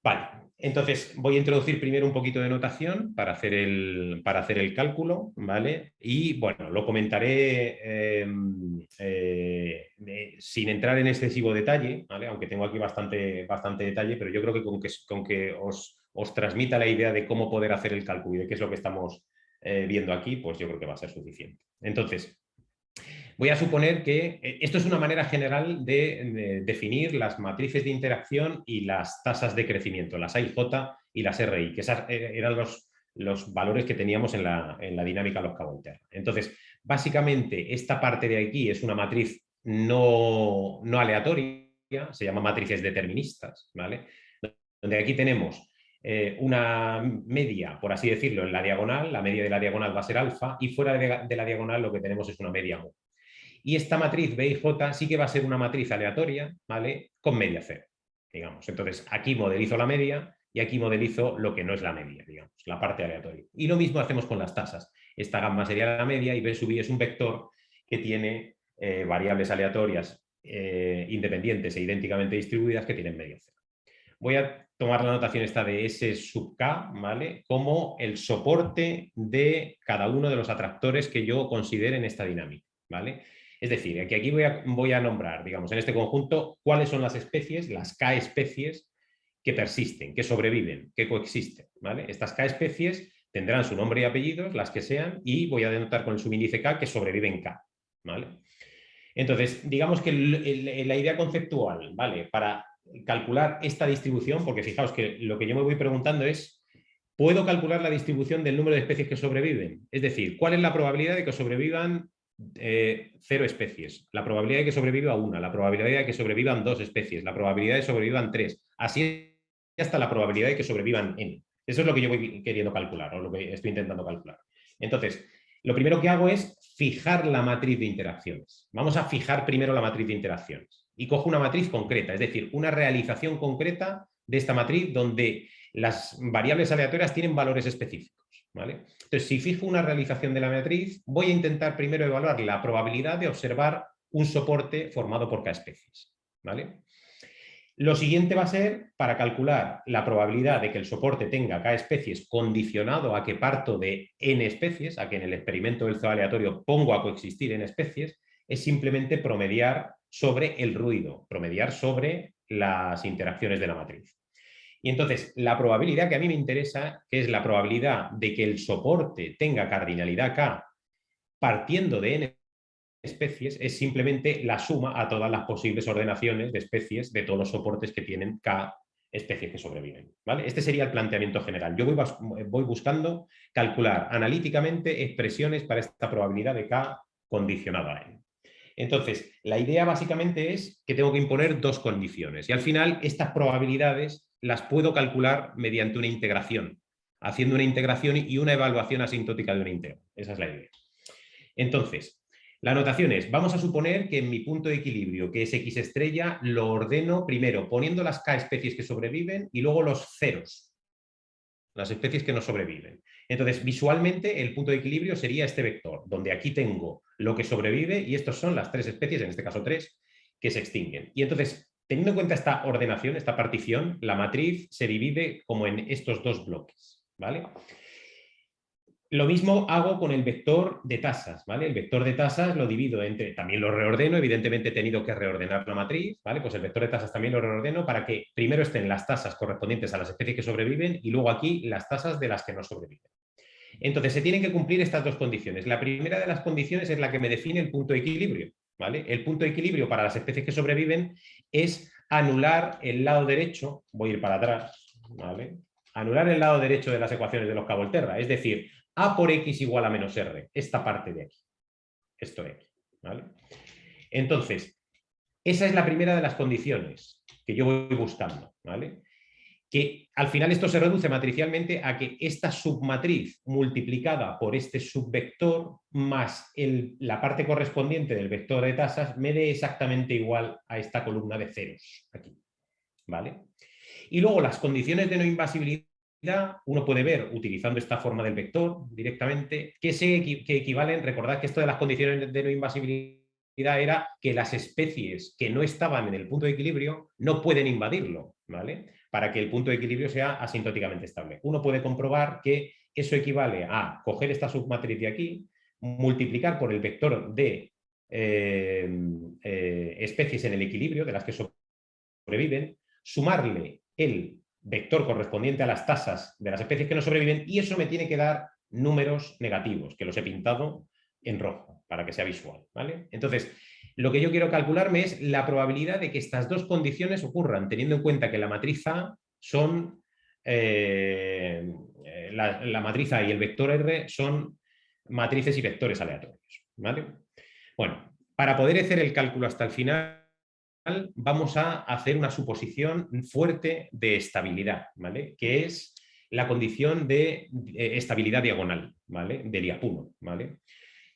Vale, entonces voy a introducir primero un poquito de notación para hacer el cálculo, ¿vale? Y bueno, lo comentaré sin entrar en excesivo detalle, ¿vale? Aunque tengo aquí bastante detalle, pero yo creo que con que os transmita la idea de cómo poder hacer el cálculo y de qué es lo que estamos viendo aquí, pues yo creo que va a ser suficiente. Entonces, voy a suponer que esto es una manera general de definir las matrices de interacción y las tasas de crecimiento, las AIJ y las RI, que esas eran los valores que teníamos en la dinámica Lotka-Volterra. Entonces, básicamente, esta parte de aquí es una matriz no aleatoria, se llama matrices deterministas, ¿vale? Donde aquí tenemos una media, por así decirlo, en la diagonal, la media de la diagonal va a ser alfa, y fuera de la diagonal lo que tenemos es una media mu. Y esta matriz B y J sí que va a ser una matriz aleatoria, ¿vale? Con media cero, digamos. Entonces, aquí modelizo la media y aquí modelizo lo que no es la media, digamos, la parte aleatoria. Y lo mismo hacemos con las tasas. Esta gamma sería la media y B sub i es un vector que tiene variables aleatorias independientes e idénticamente distribuidas que tienen media cero. Voy a tomar la notación esta de S sub K, ¿vale? Como el soporte de cada uno de los atractores que yo considere en esta dinámica, ¿vale? Es decir, que aquí voy a nombrar, digamos, en este conjunto, cuáles son las especies, las K especies que persisten, que sobreviven, que coexisten, ¿vale? Estas K especies tendrán su nombre y apellidos, las que sean, y voy a denotar con el subíndice K que sobreviven K, ¿vale? Entonces, digamos que la idea conceptual, ¿vale? Para calcular esta distribución, porque fijaos que lo que yo me voy preguntando es, ¿puedo calcular la distribución del número de especies que sobreviven? Es decir, ¿cuál es la probabilidad de que sobrevivan 0 especies? La probabilidad de que sobreviva una, la probabilidad de que sobrevivan 2 especies, la probabilidad de que sobrevivan 3, así hasta la probabilidad de que sobrevivan n. Eso es lo que yo voy queriendo calcular, o lo que estoy intentando calcular. Entonces, lo primero que hago es fijar la matriz de interacciones. Vamos a fijar primero la matriz de interacciones. Y cojo una matriz concreta, es decir, una realización concreta de esta matriz donde las variables aleatorias tienen valores específicos, ¿vale? Entonces, si fijo una realización de la matriz, voy a intentar primero evaluar la probabilidad de observar un soporte formado por K especies, ¿vale? Lo siguiente va a ser para calcular la probabilidad de que el soporte tenga K especies condicionado a que parto de N especies, a que en el experimento del zoo aleatorio pongo a coexistir N especies, es simplemente promediar sobre el ruido, promediar sobre las interacciones de la matriz. Y entonces, la probabilidad que a mí me interesa, que es la probabilidad de que el soporte tenga cardinalidad K partiendo de N especies, es simplemente la suma a todas las posibles ordenaciones de especies de todos los soportes que tienen K especies que sobreviven, ¿vale? Este sería el planteamiento general. Yo voy buscando calcular analíticamente expresiones para esta probabilidad de K condicionada a N. Entonces, la idea básicamente es que tengo que imponer dos condiciones y al final estas probabilidades las puedo calcular mediante una integración, haciendo una integración y una evaluación asintótica de una integral. Esa es la idea. Entonces, la notación es, vamos a suponer que en mi punto de equilibrio, que es X estrella, lo ordeno primero poniendo las K especies que sobreviven y luego los ceros, las especies que no sobreviven. Entonces, visualmente, el punto de equilibrio sería este vector, donde aquí tengo lo que sobrevive y estos son las 3 especies, en este caso 3, que se extinguen. Y entonces, teniendo en cuenta esta ordenación, esta partición, la matriz se divide como en estos dos bloques, ¿vale? Lo mismo hago con el vector de tasas, ¿vale? El vector de tasas lo divido entre, también lo reordeno, evidentemente he tenido que reordenar la matriz, ¿vale? Pues el vector de tasas también lo reordeno para que primero estén las tasas correspondientes a las especies que sobreviven y luego aquí las tasas de las que no sobreviven. Entonces, se tienen que cumplir estas dos condiciones. La primera de las condiciones es la que me define el punto de equilibrio, ¿vale? El punto de equilibrio para las especies que sobreviven es anular el lado derecho, voy a ir para atrás, ¿vale? Anular el lado derecho de las ecuaciones de Lotka-Volterra, es decir, A por X igual a menos R, esta parte de aquí, esto de aquí, ¿vale? Entonces, esa es la primera de las condiciones que yo voy buscando, ¿vale? Que al final esto se reduce matricialmente a que esta submatriz multiplicada por este subvector más la parte correspondiente del vector de tasas me dé exactamente igual a esta columna de ceros aquí, ¿vale? Y luego las condiciones de no invasibilidad, uno puede ver, utilizando esta forma del vector directamente, que equivalen, recordad que esto de las condiciones de no invasibilidad era que las especies que no estaban en el punto de equilibrio no pueden invadirlo, ¿vale? Para que el punto de equilibrio sea asintóticamente estable. Uno puede comprobar que eso equivale a coger esta submatriz de aquí, multiplicar por el vector de especies en el equilibrio, de las que sobreviven, sumarle el vector correspondiente a las tasas de las especies que no sobreviven y eso me tiene que dar números negativos, que los he pintado en rojo para que sea visual, ¿vale? Entonces, lo que yo quiero calcularme es la probabilidad de que estas dos condiciones ocurran, teniendo en cuenta que la matriz A son la matriz A y el vector R son matrices y vectores aleatorios, ¿vale? Bueno, para poder hacer el cálculo hasta el final, vamos a hacer una suposición fuerte de estabilidad, ¿vale? Que es la condición de estabilidad diagonal, ¿vale? Del IAP1, ¿vale?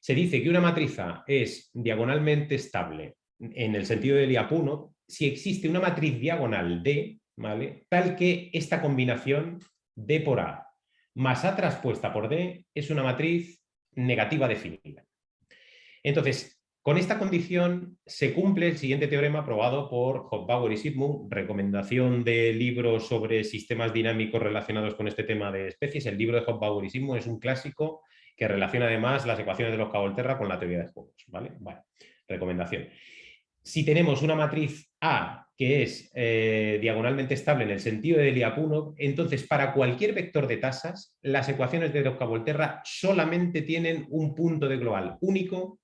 Se dice que una matriz A es diagonalmente estable en el sentido del IAP1 si existe una matriz diagonal D, ¿vale? Tal que esta combinación D por A más A traspuesta por D es una matriz negativa definida. Entonces, con esta condición se cumple el siguiente teorema probado por Hofbauer y Zygmunt, recomendación de libros sobre sistemas dinámicos relacionados con este tema de especies. El libro de Hofbauer y Zygmunt es un clásico que relaciona además las ecuaciones de los Cavolterra con la teoría de juegos, ¿vale? Bueno, recomendación. Si tenemos una matriz A que es diagonalmente estable en el sentido de Lyapunov, entonces para cualquier vector de tasas, las ecuaciones de los Cavolterra solamente tienen un punto de global único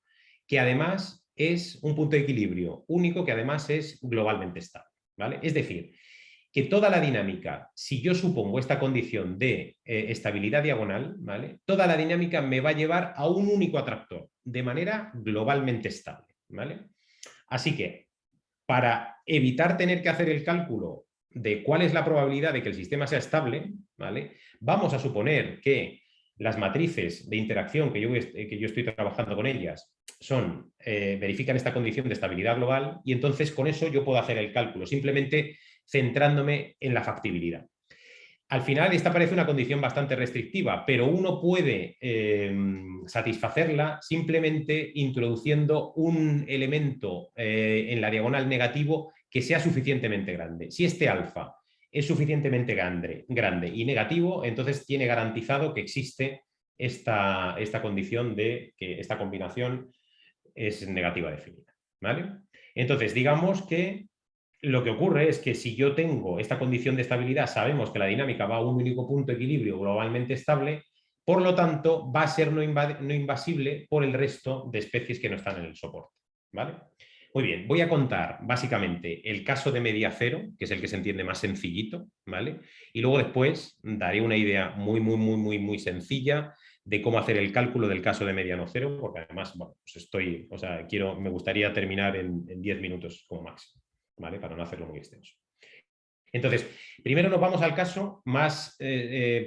que además es un punto de equilibrio único que además es globalmente estable, ¿vale? Es decir, que toda la dinámica, si yo supongo esta condición de estabilidad diagonal, ¿vale? Toda la dinámica me va a llevar a un único atractor de manera globalmente estable, ¿vale? Así que, para evitar tener que hacer el cálculo de cuál es la probabilidad de que el sistema sea estable, ¿vale? Vamos a suponer que las matrices de interacción que yo estoy trabajando con ellas verifican esta condición de estabilidad global y entonces con eso yo puedo hacer el cálculo, simplemente centrándome en la factibilidad. Al final, esta parece una condición bastante restrictiva, pero uno puede satisfacerla simplemente introduciendo un elemento en la diagonal negativo que sea suficientemente grande. Si este alfa es suficientemente grande y negativo, entonces tiene garantizado que existe esta condición de que esta combinación es negativa definida, ¿vale? Entonces, digamos que lo que ocurre es que si yo tengo esta condición de estabilidad, sabemos que la dinámica va a un único punto de equilibrio globalmente estable, por lo tanto va a ser no invasible por el resto de especies que no están en el soporte, ¿vale? Muy bien, voy a contar básicamente el caso de media cero, que es el que se entiende más sencillito, ¿vale? Y luego después daré una idea muy sencilla de cómo hacer el cálculo del caso de mediano cero, porque además, bueno, pues me gustaría terminar en 10 minutos como máximo, ¿vale? Para no hacerlo muy extenso. Entonces, primero nos vamos al caso más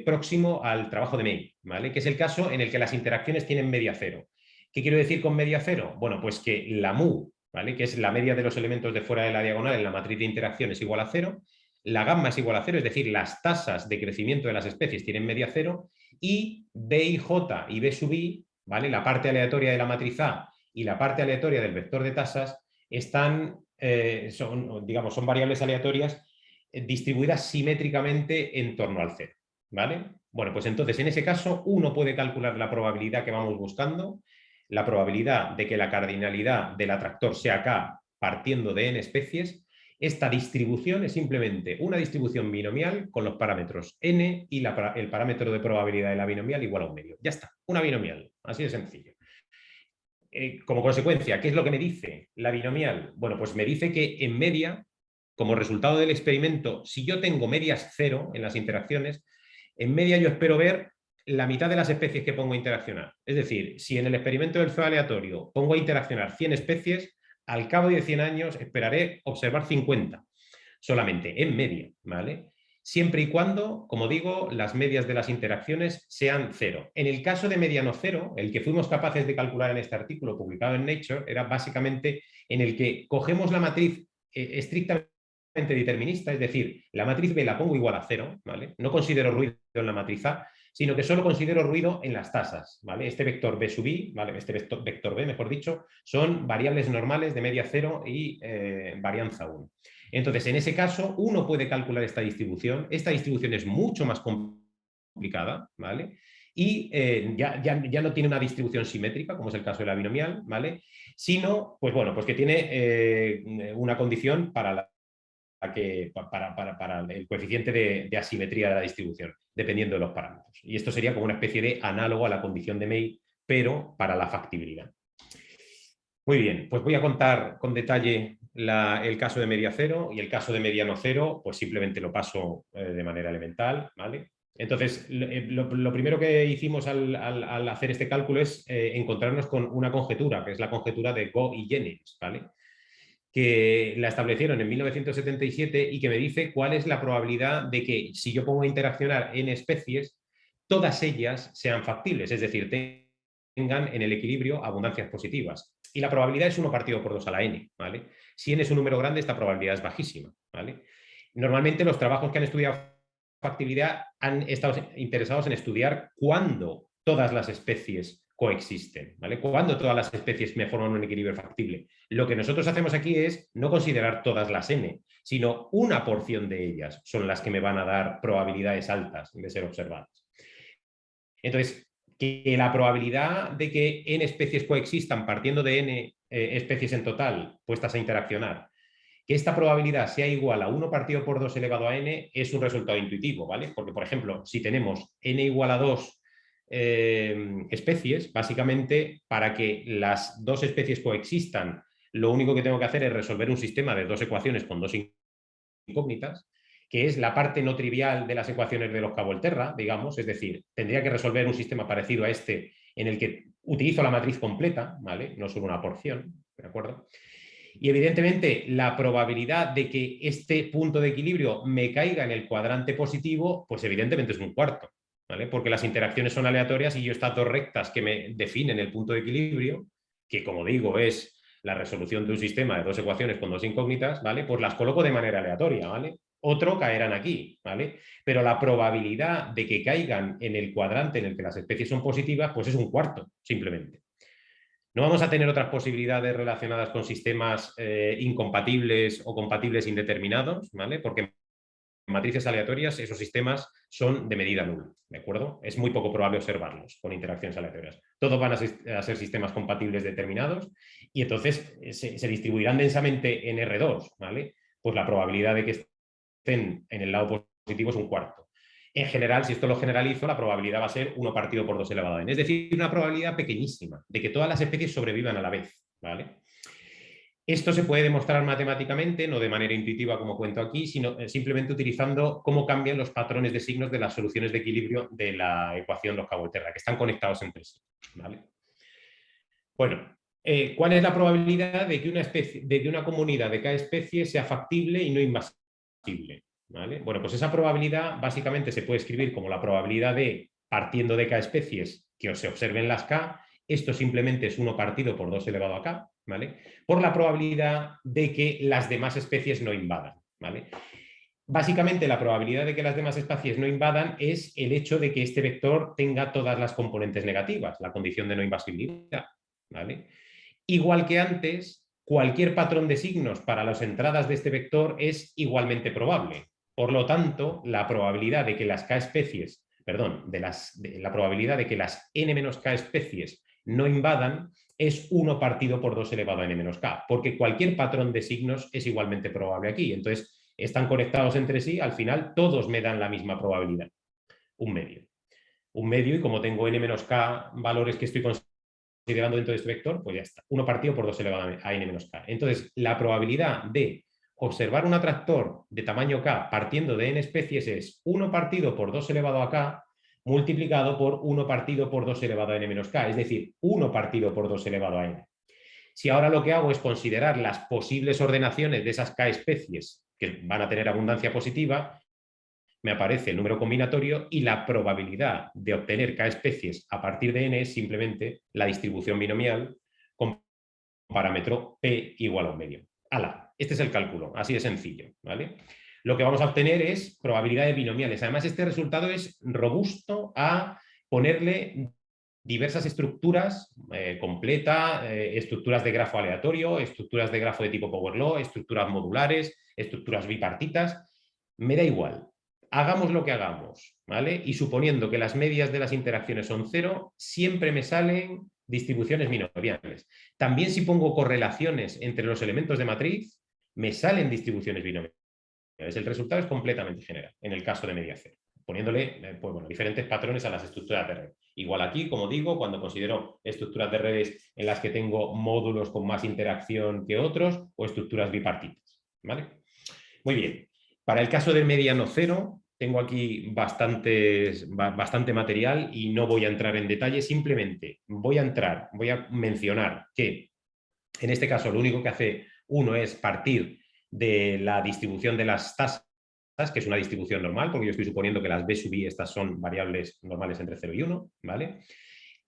próximo al trabajo de May, ¿vale? Que es el caso en el que las interacciones tienen media cero. ¿Qué quiero decir con media cero? Bueno, pues que la mu, ¿vale? Que es la media de los elementos de fuera de la diagonal en la matriz de interacción, es igual a cero. La gamma es igual a cero, es decir, las tasas de crecimiento de las especies tienen media cero y B y J y B sub I, ¿vale? La parte aleatoria de la matriz A y la parte aleatoria del vector de tasas son variables aleatorias distribuidas simétricamente en torno al cero, ¿vale? Bueno, pues entonces en ese caso uno puede calcular la probabilidad que vamos buscando, la probabilidad de que la cardinalidad del atractor sea K partiendo de n especies. Esta distribución es simplemente una distribución binomial con los parámetros n y el parámetro de probabilidad de la binomial igual a un medio. Ya está, una binomial, así de sencillo. Como consecuencia, ¿qué es lo que me dice la binomial? Bueno, pues me dice que en media, como resultado del experimento, si yo tengo medias cero en las interacciones, en media yo espero ver la mitad de las especies que pongo a interaccionar. Es decir, si en el experimento del feo aleatorio pongo a interaccionar 100 especies, al cabo de 100 años esperaré observar 50 solamente, en media, ¿vale? Siempre y cuando, como digo, las medias de las interacciones sean cero. En el caso de mediano cero, el que fuimos capaces de calcular en este artículo publicado en Nature era básicamente en el que cogemos la matriz estrictamente determinista, es decir, la matriz B la pongo igual a cero, ¿vale? No considero ruido en la matriz A, sino que solo considero ruido en las tasas, ¿vale? Este vector B sub I, ¿vale? Este vector B, mejor dicho, son variables normales de media cero y varianza 1. Entonces, en ese caso, uno puede calcular esta distribución. Esta distribución es mucho más complicada, ¿vale? Y ya no tiene una distribución simétrica, como es el caso de la binomial, ¿vale? Sino, pues bueno, pues que tiene una condición para el coeficiente de asimetría de la distribución, dependiendo de los parámetros. Y esto sería como una especie de análogo a la condición de May, pero para la factibilidad. Muy bien, pues voy a contar con detalle el caso de media cero, y el caso de mediano cero, pues simplemente lo paso de manera elemental, ¿vale? Entonces, lo primero que hicimos al hacer este cálculo es encontrarnos con una conjetura, que es la conjetura de Go y Jennings, ¿vale? Que la establecieron en 1977 y que me dice cuál es la probabilidad de que, si yo pongo a interaccionar n especies, todas ellas sean factibles, es decir, tengan en el equilibrio abundancias positivas. Y la probabilidad es 1 partido por 2 a la n, ¿vale? Si n es un número grande, esta probabilidad es bajísima, ¿vale? Normalmente los trabajos que han estudiado factibilidad han estado interesados en estudiar cuándo todas las especies coexisten, ¿vale? Cuándo todas las especies me forman un equilibrio factible. Lo que nosotros hacemos aquí es no considerar todas las n, sino una porción de ellas son las que me van a dar probabilidades altas de ser observadas. Entonces, que la probabilidad de que n especies coexistan partiendo de n especies en total puestas a interaccionar, que esta probabilidad sea igual a 1 partido por 2 elevado a n es un resultado intuitivo, ¿vale? Porque, por ejemplo, si tenemos n igual a 2 especies, básicamente, para que las dos especies coexistan, lo único que tengo que hacer es resolver un sistema de dos ecuaciones con dos incógnitas, que es la parte no trivial de las ecuaciones de los Volterra, digamos, es decir, tendría que resolver un sistema parecido a este en el que utilizo la matriz completa, ¿vale? No solo una porción, ¿de acuerdo? Y evidentemente la probabilidad de que este punto de equilibrio me caiga en el cuadrante positivo, pues evidentemente es un cuarto, ¿vale? Porque las interacciones son aleatorias y yo estas dos rectas que me definen el punto de equilibrio, que como digo es la resolución de un sistema de dos ecuaciones con dos incógnitas, ¿vale? Pues las coloco de manera aleatoria, ¿vale? Otro caerán aquí, ¿vale? Pero la probabilidad de que caigan en el cuadrante en el que las especies son positivas, pues es un cuarto, simplemente. No vamos a tener otras posibilidades relacionadas con sistemas incompatibles o compatibles indeterminados, ¿vale? Porque en matrices aleatorias esos sistemas son de medida nula, ¿de acuerdo? Es muy poco probable observarlos con interacciones aleatorias. Todos van a ser sistemas compatibles determinados y entonces se distribuirán densamente en R2, ¿vale? Pues la probabilidad de que estén en el lado positivo es un cuarto. En general, si esto lo generalizo, la probabilidad va a ser 1 partido por 2 elevado a n. Es decir, una probabilidad pequeñísima de que todas las especies sobrevivan a la vez, ¿vale? Esto se puede demostrar matemáticamente, no de manera intuitiva como cuento aquí, sino simplemente utilizando cómo cambian los patrones de signos de las soluciones de equilibrio de la ecuación Lotka-Volterra, que están conectados entre sí, ¿vale? Bueno, ¿cuál es la probabilidad de que una comunidad de cada especie sea factible y no invasible? ¿Vale? Bueno, pues esa probabilidad básicamente se puede escribir como la probabilidad de, partiendo de k especies, que se observen las k, esto simplemente es 1 partido por 2 elevado a k, ¿vale? Por la probabilidad de que las demás especies no invadan, ¿vale? Básicamente la probabilidad de que las demás especies no invadan es el hecho de que este vector tenga todas las componentes negativas, la condición de no invasibilidad, ¿vale? Igual que antes, cualquier patrón de signos para las entradas de este vector es igualmente probable. Por lo tanto, la probabilidad de que las k especies, perdón, la probabilidad de que las n-k especies no invadan es 1 partido por 2 elevado a n-k, porque cualquier patrón de signos es igualmente probable aquí. Entonces, están conectados entre sí, al final todos me dan la misma probabilidad, un medio. Un medio, y como tengo n-k valores que estoy considerando dentro de este vector, pues ya está. 1 partido por 2 elevado a n-k. Entonces, la probabilidad de observar un atractor de tamaño k partiendo de n especies es 1 partido por 2 elevado a k multiplicado por 1 partido por 2 elevado a n-k, es decir, 1 partido por 2 elevado a n. Si ahora lo que hago es considerar las posibles ordenaciones de esas K especies que van a tener abundancia positiva, me aparece el número combinatorio y la probabilidad de obtener K especies a partir de n es simplemente la distribución binomial con parámetro P igual a 1/2. ¡Hala! Este es el cálculo, así de sencillo, ¿vale? Lo que vamos a obtener es probabilidades binomiales. Además, este resultado es robusto a ponerle diversas estructuras completa, estructuras de grafo aleatorio, estructuras de grafo de tipo power law, estructuras modulares, estructuras bipartitas. Me da igual. Hagamos lo que hagamos, ¿vale? Y suponiendo que las medias de las interacciones son 0, siempre me salen distribuciones binomiales. También si pongo correlaciones entre los elementos de matriz, me salen distribuciones binomiales. El resultado es completamente general, en el caso de media cero, poniéndole pues, bueno, diferentes patrones a las estructuras de red. Igual aquí, como digo, cuando considero estructuras de redes en las que tengo módulos con más interacción que otros o estructuras bipartitas, ¿vale? Muy bien. Para el caso del mediano cero, tengo aquí bastante material y no voy a entrar en detalle, simplemente voy a mencionar que en este caso lo único que hace uno es partir de la distribución de las tasas, que es una distribución normal, porque yo estoy suponiendo que las B sub I estas son variables normales entre 0 y 1, ¿vale?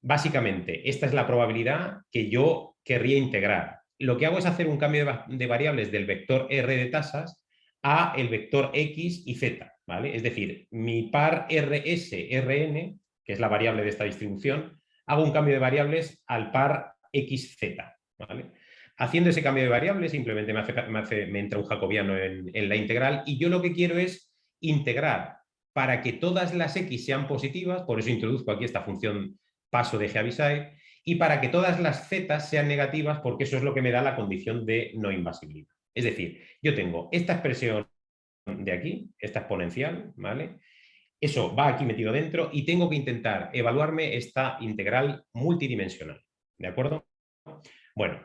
Básicamente, esta es la probabilidad que yo querría integrar. Lo que hago es hacer un cambio de variables del vector R de tasas a el vector X y Z, ¿vale? Es decir, mi par RS-RN, que es la variable de esta distribución, hago un cambio de variables al par XZ, ¿vale? Haciendo ese cambio de variables simplemente me entra un jacobiano en la integral y yo lo que quiero es integrar para que todas las X sean positivas, por eso introduzco aquí esta función paso de Heaviside, y para que todas las Z sean negativas, porque eso es lo que me da la condición de no invasibilidad. Es decir, yo tengo esta expresión de aquí, esta exponencial, ¿vale? Eso va aquí metido dentro y tengo que intentar evaluarme esta integral multidimensional, ¿de acuerdo? Bueno,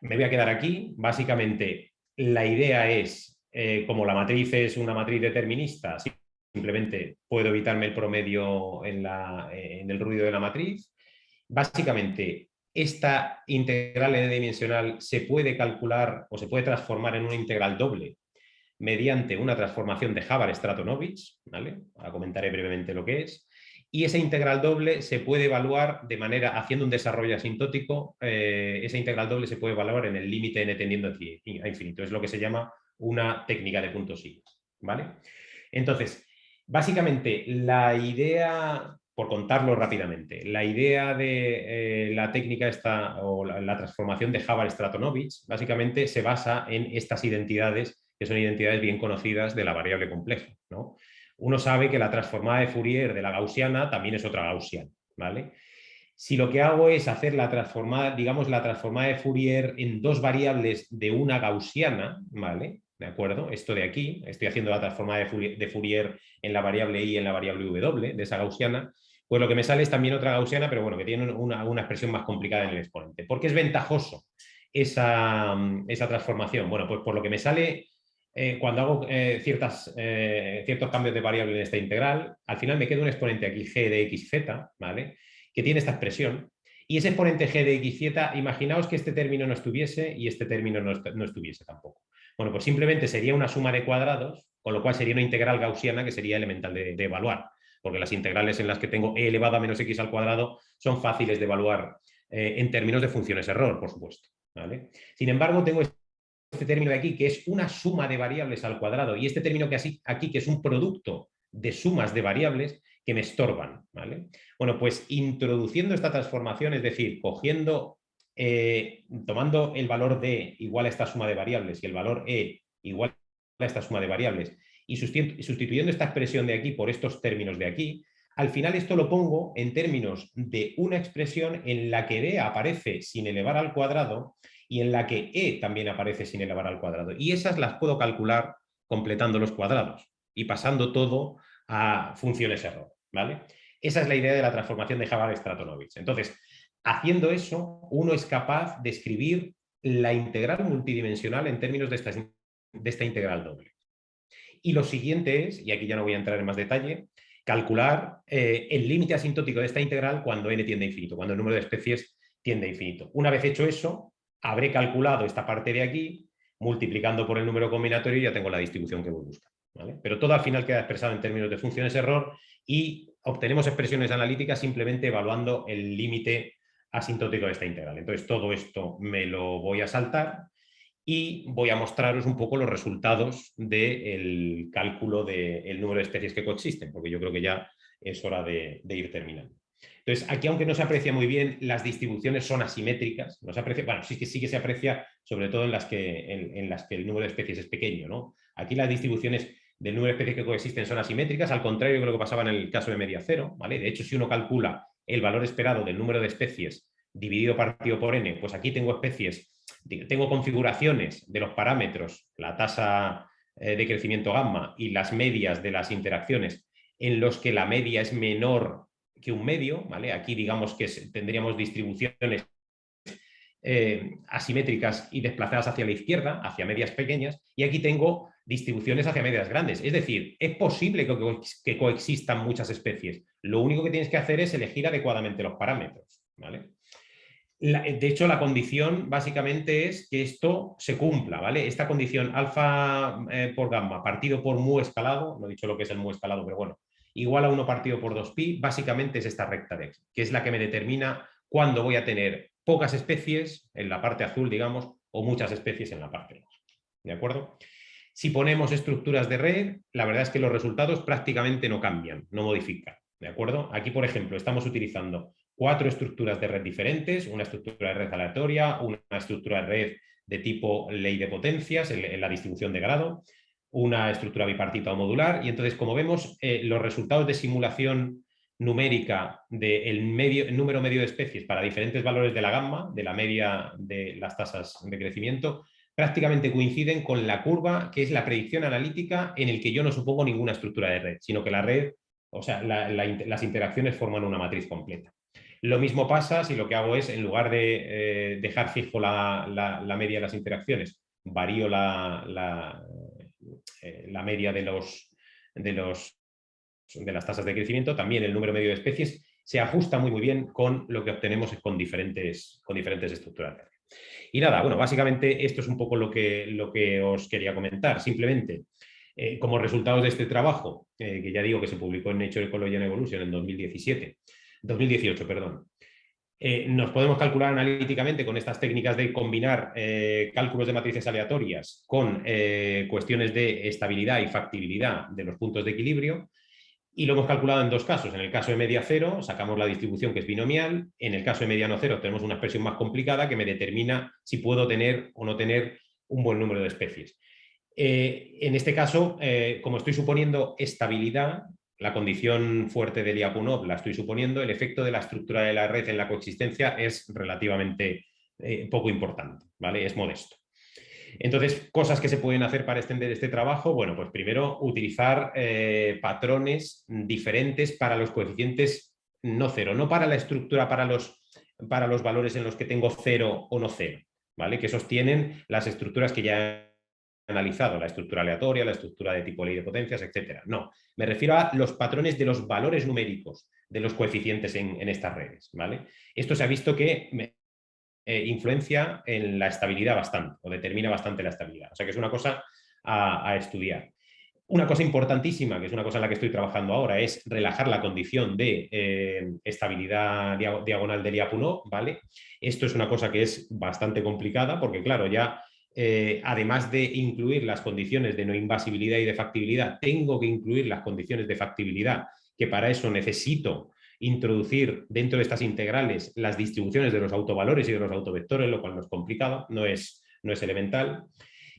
me voy a quedar aquí. Básicamente, la idea es, como la matriz es una matriz determinista, simplemente puedo evitarme el promedio en el ruido de la matriz. Básicamente, esta integral n-dimensional se puede calcular o se puede transformar en una integral doble mediante una transformación de Hubbard-Stratonovich, ¿vale? Ahora comentaré brevemente lo que es. Y esa integral doble se puede evaluar de manera, haciendo un desarrollo asintótico, esa integral doble se puede evaluar en el límite n tendiendo a infinito. Es lo que se llama una técnica de puntos sigma, ¿vale? Entonces, básicamente, la idea, por contarlo rápidamente, la idea de la técnica esta, o la transformación de Hubbard-Stratonovich, básicamente se basa en estas identidades, que son identidades bien conocidas de la variable compleja, ¿no? Uno sabe que la transformada de Fourier de la gaussiana también es otra gaussiana, ¿vale? Si lo que hago es hacer la transformada, digamos, la transformada de Fourier en dos variables de una gaussiana, ¿vale? ¿De acuerdo? Esto de aquí, estoy haciendo la transformada de Fourier en la variable i y en la variable w de esa gaussiana, pues lo que me sale es también otra gaussiana, pero bueno, que tiene una expresión más complicada en el exponente. ¿Por qué es ventajoso esa transformación? Bueno, pues por lo que me sale cuando hago ciertos cambios de variable en esta integral, al final me queda un exponente aquí g de xz, ¿vale? Que tiene esta expresión. Y ese exponente g de xz, imaginaos que este término no estuviese y este término no estuviese tampoco. Bueno, pues simplemente sería una suma de cuadrados, con lo cual sería una integral gaussiana que sería elemental de evaluar, porque las integrales en las que tengo e elevado a menos x al cuadrado son fáciles de evaluar en términos de funciones error, por supuesto, ¿vale? Sin embargo, tengo este término de aquí, que es una suma de variables al cuadrado, y este término que aquí, que es un producto de sumas de variables que me estorban, ¿vale? Bueno, pues introduciendo esta transformación, es decir, tomando el valor d igual a esta suma de variables y el valor e igual a esta suma de variables y sustituyendo esta expresión de aquí por estos términos de aquí, al final esto lo pongo en términos de una expresión en la que d aparece sin elevar al cuadrado y en la que e también aparece sin elevar al cuadrado. Y esas las puedo calcular completando los cuadrados y pasando todo a funciones error, ¿vale? Esa es la idea de la transformación de Hubbard-Stratonovich. Entonces, haciendo eso, uno es capaz de escribir la integral multidimensional en términos de esta integral doble. Y lo siguiente es, y aquí ya no voy a entrar en más detalle, calcular el límite asintótico de esta integral cuando n tiende a infinito, cuando el número de especies tiende a infinito. Una vez hecho eso, habré calculado esta parte de aquí, multiplicando por el número combinatorio ya tengo la distribución que voy buscando, ¿vale? Pero todo al final queda expresado en términos de funciones error y obtenemos expresiones analíticas simplemente evaluando el límite asintótico de esta integral. Entonces todo esto me lo voy a saltar y voy a mostraros un poco los resultados del cálculo del número de especies que coexisten, porque yo creo que ya es hora de ir terminando. Entonces, aquí, aunque no se aprecia muy bien, las distribuciones son asimétricas. No se aprecia, bueno, sí que se aprecia, sobre todo en las que el número de especies es pequeño, ¿no? Aquí las distribuciones del número de especies que coexisten son asimétricas, al contrario de lo que pasaba en el caso de media cero, ¿vale? De hecho, si uno calcula el valor esperado del número de especies dividido partido por n, pues aquí tengo especies, tengo configuraciones de los parámetros, la tasa de crecimiento gamma y las medias de las interacciones en los que la media es menor que un medio, ¿vale? Aquí digamos que tendríamos distribuciones asimétricas y desplazadas hacia la izquierda, hacia medias pequeñas, y aquí tengo distribuciones hacia medias grandes. Es decir, es posible que coexistan muchas especies. Lo único que tienes que hacer es elegir adecuadamente los parámetros, ¿vale? De hecho, la condición básicamente es que esto se cumpla, ¿vale? Esta condición alfa por gamma partido por mu escalado, no he dicho lo que es el mu escalado, pero bueno, igual a 1 partido por 2pi, básicamente es esta recta de x, que es la que me determina cuándo voy a tener pocas especies en la parte azul, digamos, o muchas especies en la parte roja, ¿de acuerdo? Si ponemos estructuras de red, la verdad es que los resultados prácticamente no cambian, no modifican, ¿de acuerdo? Aquí, por ejemplo, estamos utilizando 4 estructuras de red diferentes, una estructura de red aleatoria, una estructura de red de tipo ley de potencias en la distribución de grado, una estructura bipartita o modular, y entonces, como vemos, los resultados de simulación numérica del número medio de especies para diferentes valores de la gamma, de la media de las tasas de crecimiento, prácticamente coinciden con la curva que es la predicción analítica en el que yo no supongo ninguna estructura de red, sino que la red, o sea, las interacciones forman una matriz completa. Lo mismo pasa si lo que hago es, en lugar de dejar fijo la media de las interacciones, varío la media de las tasas de crecimiento, también el número medio de especies se ajusta muy bien con lo que obtenemos con diferentes estructuras de red. Y nada, bueno, básicamente esto es un poco lo que os quería comentar. Simplemente, como resultados de este trabajo, que ya digo que se publicó en Nature Ecology and Evolution en 2018, perdón. Nos podemos calcular analíticamente con estas técnicas de combinar cálculos de matrices aleatorias con cuestiones de estabilidad y factibilidad de los puntos de equilibrio. Y lo hemos calculado en 2 casos. En el caso de media cero, sacamos la distribución que es binomial. En el caso de mediano cero, tenemos una expresión más complicada que me determina si puedo tener o no tener un buen número de especies. En este caso, como estoy suponiendo estabilidad, la condición fuerte de Lyapunov la estoy suponiendo, el efecto de la estructura de la red en la coexistencia es relativamente poco importante, ¿vale? Es modesto. Entonces, cosas que se pueden hacer para extender este trabajo, bueno, pues primero utilizar patrones diferentes para los coeficientes no cero, no para la estructura, para los valores en los que tengo cero o no cero, ¿vale? Que sostienen las estructuras que ya he analizado, la estructura aleatoria, la estructura de tipo ley de potencias, etcétera. No, me refiero a los patrones de los valores numéricos de los coeficientes en estas redes, ¿vale? Esto se ha visto que influencia en la estabilidad bastante, o determina bastante la estabilidad. O sea que es una cosa a estudiar. Una cosa importantísima, que es una cosa en la que estoy trabajando ahora, es relajar la condición de estabilidad diagonal de Lyapunov, ¿vale? Esto es una cosa que es bastante complicada porque, claro, ya además de incluir las condiciones de no invasibilidad y de factibilidad, tengo que incluir las condiciones de factibilidad, que para eso necesito introducir dentro de estas integrales las distribuciones de los autovalores y de los autovectores, lo cual no es complicado, no es elemental.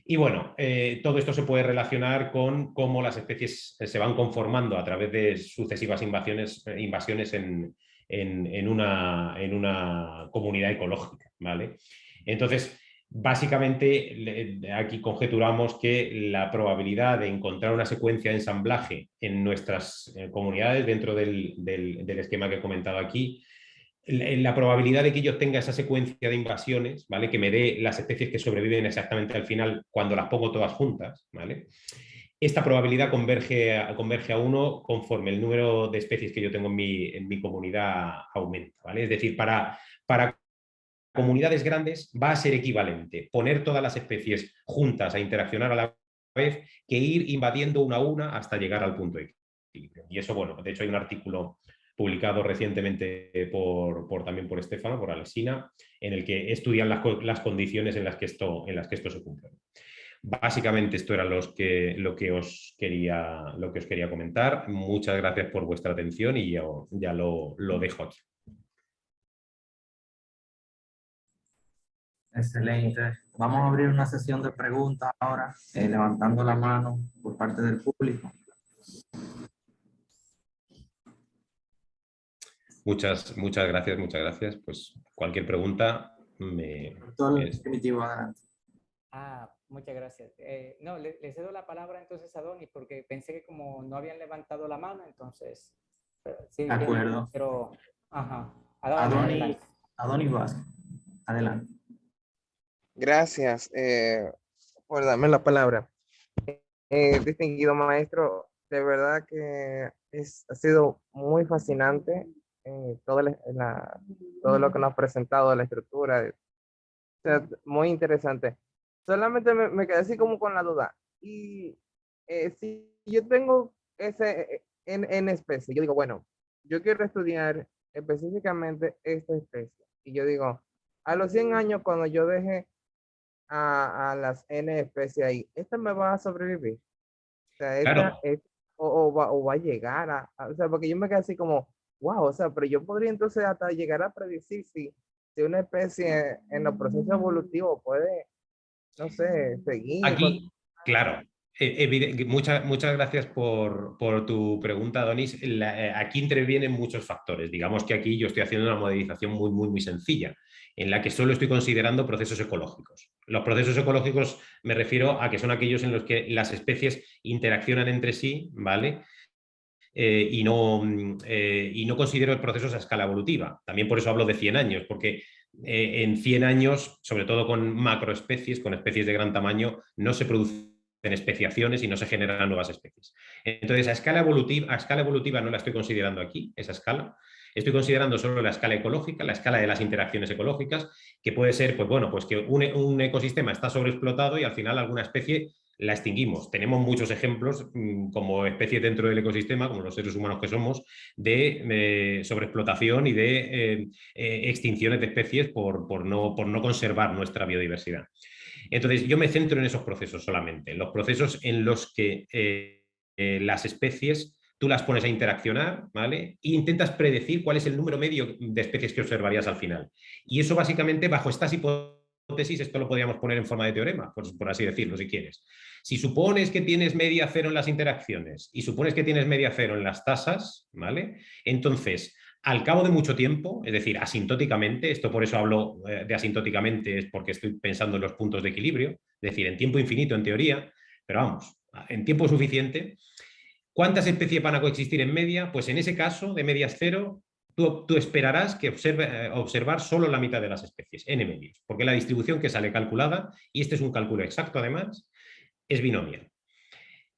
Y bueno, todo esto se puede relacionar con cómo las especies se van conformando a través de sucesivas invasiones en una comunidad ecológica, ¿vale? Entonces, básicamente, aquí conjeturamos que la probabilidad de encontrar una secuencia de ensamblaje en nuestras comunidades dentro del esquema que he comentado aquí, la probabilidad de que yo tenga esa secuencia de invasiones, ¿vale? Que me dé las especies que sobreviven exactamente al final cuando las pongo todas juntas, ¿vale? Esta probabilidad converge a 1 conforme el número de especies que yo tengo en mi comunidad aumenta, ¿vale? Es decir, para comunidades grandes va a ser equivalente poner todas las especies juntas a interaccionar a la vez que ir invadiendo una a una hasta llegar al punto de equilibrio. Y eso, bueno, de hecho hay un artículo publicado recientemente también por Estefano, por Alexina, en el que estudian las condiciones en las que esto se cumple. Básicamente esto era lo que os quería comentar. Muchas gracias por vuestra atención y yo ya lo dejo aquí. Excelente. Vamos a abrir una sesión de preguntas ahora, levantando la mano por parte del público. Muchas gracias. Pues cualquier pregunta Doctor Primitivo, adelante. Muchas gracias. No, le cedo la palabra entonces a Adonis porque pensé que como no habían levantado la mano, entonces... Sí, de acuerdo. Pero, ajá. Adonis Vázquez, adelante. Gracias por darme la palabra. Distinguido maestro, de verdad que ha sido muy fascinante todo lo que nos ha presentado, la estructura, o sea, muy interesante. Solamente me quedé así como con la duda. Y si yo tengo en especie, yo digo, bueno, yo quiero estudiar específicamente esta especie. Y yo digo, a los 100 años, cuando yo deje a las N especies ahí, ¿esta me va a sobrevivir? O sea, Claro. o va a llegar o sea, porque yo me quedé así como, wow, o sea, pero yo podría entonces hasta llegar a predecir si una especie en los procesos evolutivos puede, no sé, seguir. Aquí, claro. Muchas gracias por tu pregunta, Adonis. Aquí intervienen muchos factores. Digamos que aquí yo estoy haciendo una modelización muy sencilla, en la que solo estoy considerando procesos ecológicos. Los procesos ecológicos me refiero a que son aquellos en los que las especies interaccionan entre sí, ¿vale? Y no considero procesos a escala evolutiva. También por eso hablo de 100 años, porque en 100 años, sobre todo con macroespecies, con especies de gran tamaño, no se producen especiaciones y no se generan nuevas especies. Entonces, a escala evolutiva no la estoy considerando aquí, esa escala. Estoy considerando solo la escala ecológica, la escala de las interacciones ecológicas, que puede ser, pues bueno, pues que un ecosistema está sobreexplotado y al final alguna especie la extinguimos. Tenemos muchos ejemplos como especies dentro del ecosistema, como los seres humanos que somos, de sobreexplotación y de extinciones de especies por no conservar nuestra biodiversidad. Entonces, yo me centro en esos procesos solamente, en los procesos en los que las especies tú las pones a interaccionar, ¿vale? E intentas predecir cuál es el número medio de especies que observarías al final. Y eso básicamente bajo estas hipótesis, esto lo podríamos poner en forma de teorema, por así decirlo, si quieres. Si supones que tienes media cero en las interacciones y supones que tienes media cero en las tasas, ¿vale? Entonces, al cabo de mucho tiempo, es decir, asintóticamente, esto por eso hablo de asintóticamente, es porque estoy pensando en los puntos de equilibrio, es decir, en tiempo infinito en teoría, pero vamos, en tiempo suficiente. ¿Cuántas especies van a coexistir en media? Pues en ese caso, de medias cero, tú esperarás que observar solo la mitad de las especies, n medios, porque la distribución que sale calculada, y este es un cálculo exacto además, es binomial.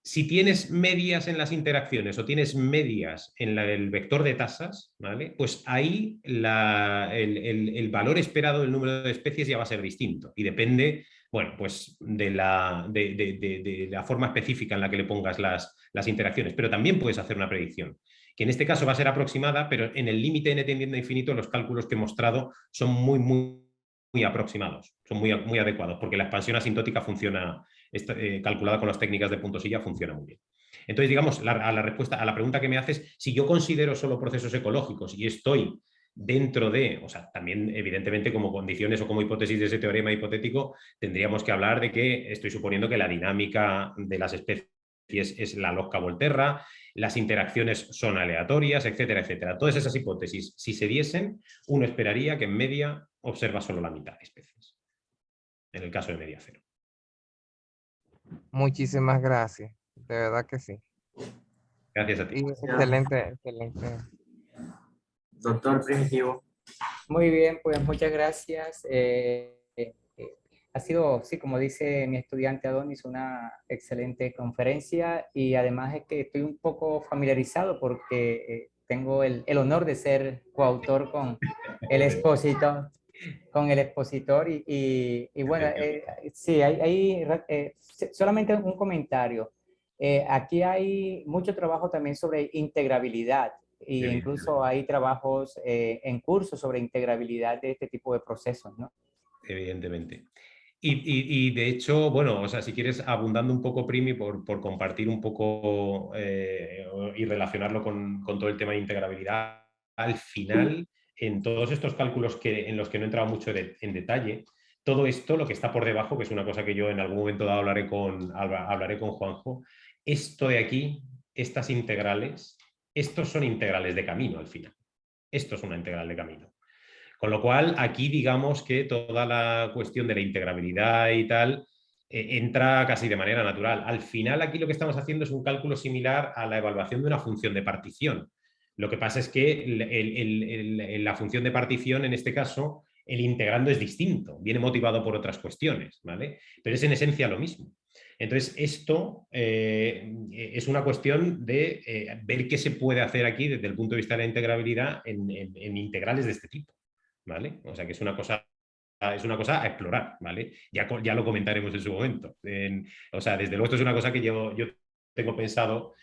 Si tienes medias en las interacciones o tienes medias en el vector de tasas, ¿vale? Pues ahí el valor esperado del número de especies ya va a ser distinto y depende, bueno, pues de la forma específica en la que le pongas las interacciones, pero también puedes hacer una predicción, que en este caso va a ser aproximada, pero en el límite n tendiendo a infinito los cálculos que he mostrado son muy aproximados, son muy adecuados, porque la expansión asintótica funciona, calculada con las técnicas de puntosilla, funciona muy bien. Entonces, digamos, a la respuesta a la pregunta que me haces, si yo considero solo procesos ecológicos y estoy dentro de, o sea, también evidentemente como condiciones o como hipótesis de ese teorema hipotético, tendríamos que hablar de que estoy suponiendo que la dinámica de las especies es la lógica Volterra, las interacciones son aleatorias, etcétera, etcétera. Todas esas hipótesis, si se diesen, uno esperaría que en media observa solo la mitad de especies, en el caso de media cero. Muchísimas gracias, de verdad que sí. Gracias a ti. Excelente. Doctor Primitivo. Muy bien, pues muchas gracias. Ha sido, sí, como dice mi estudiante Adonis, una excelente conferencia y además es que estoy un poco familiarizado porque tengo el honor de ser coautor con el Expósito con el expositor y bueno, sí, solamente un comentario. Aquí hay mucho trabajo también sobre integrabilidad e incluso hay trabajos en cursos sobre integrabilidad de este tipo de procesos, ¿no? Evidentemente. Y de hecho, bueno, o sea, si quieres, abundando un poco, Primi, por compartir un poco y relacionarlo con todo el tema de integrabilidad, al final, en todos estos cálculos en los que no he entrado mucho en detalle, todo esto, lo que está por debajo, que es una cosa que yo en algún momento dado hablaré con Juanjo, esto de aquí, estas integrales, estos son integrales de camino al final. Esto es una integral de camino. Con lo cual, aquí digamos que toda la cuestión de la integrabilidad y tal entra casi de manera natural. Al final, aquí lo que estamos haciendo es un cálculo similar a la evaluación de una función de partición. Lo que pasa es que la función de partición, en este caso, el integrando es distinto, viene motivado por otras cuestiones, ¿vale? Pero es en esencia lo mismo. Entonces, esto es una cuestión de ver qué se puede hacer aquí desde el punto de vista de la integrabilidad en integrales de este tipo. ¿Vale? O sea que es una cosa a explorar, ¿vale? Ya lo comentaremos en su momento. O sea, desde luego esto es una cosa que yo tengo pensado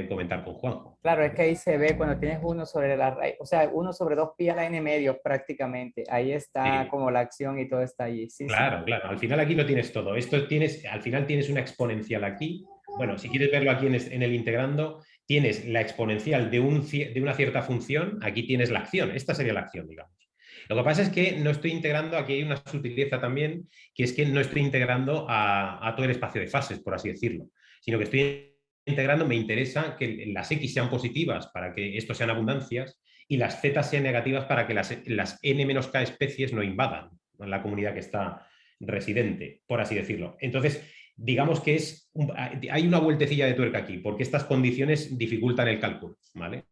comentar con Juanjo. Claro, es que ahí se ve cuando tienes uno sobre la raíz, o sea, 1 sobre 2 pi a la n medios prácticamente. Ahí está Sí. como la acción y todo está allí. Sí, Claro, sí. claro. Al final aquí lo tienes todo. Al final tienes una exponencial aquí. Bueno, si quieres verlo aquí en el integrando, tienes la exponencial de una cierta función. Aquí tienes la acción. Esta sería la acción, digamos. Lo que pasa es que no estoy integrando, aquí hay una sutileza también, que es que no estoy integrando a todo el espacio de fases, por así decirlo, sino que estoy integrando, me interesa que las X sean positivas para que esto sean abundancias y las Z sean negativas para que las N-K especies no invadan la comunidad que está residente, por así decirlo. Entonces, digamos que hay una vueltecilla de tuerca aquí, porque estas condiciones dificultan el cálculo, ¿vale?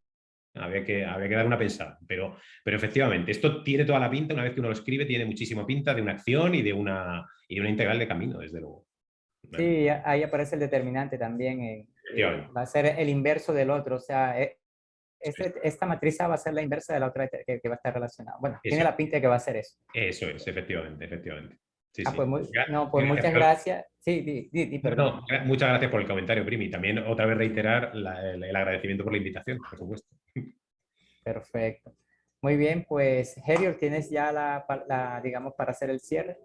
Habría que dar una pensada, pero efectivamente, esto tiene toda la pinta, una vez que uno lo escribe, tiene muchísima pinta de una acción y de una integral de camino, desde luego. Sí, ahí aparece el determinante también. Va a ser el inverso del otro, o sea, esta matriz A va a ser la inversa de la otra que va a estar relacionada. Bueno, tiene la pinta de que va a ser eso. Eso es, efectivamente. Sí, sí. Pues muchas gracias. Sí, perdón. No, muchas gracias por el comentario, Primi. También otra vez reiterar el agradecimiento por la invitación, por supuesto. Perfecto. Muy bien, pues, Herior, ¿tienes ya digamos, para hacer el cierre?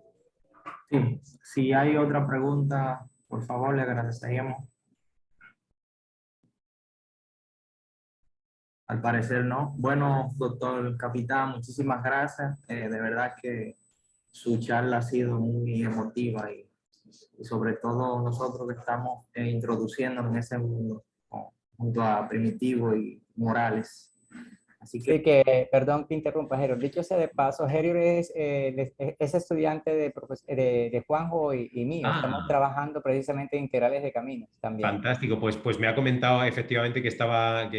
Sí, si hay otra pregunta, por favor, le agradeceríamos. Al parecer no. Bueno, doctor Capitán, muchísimas gracias. De verdad que su charla ha sido muy emotiva y sobre todo nosotros que estamos introduciéndonos en ese mundo junto a Primitivo y Morales. Así que, Sí, que, perdón que interrumpa, Herior. Dicho sea de paso, Herior es estudiante de Juanjo y mío. Estamos trabajando precisamente en integrales de caminos también. Fantástico, pues me ha comentado efectivamente que estaba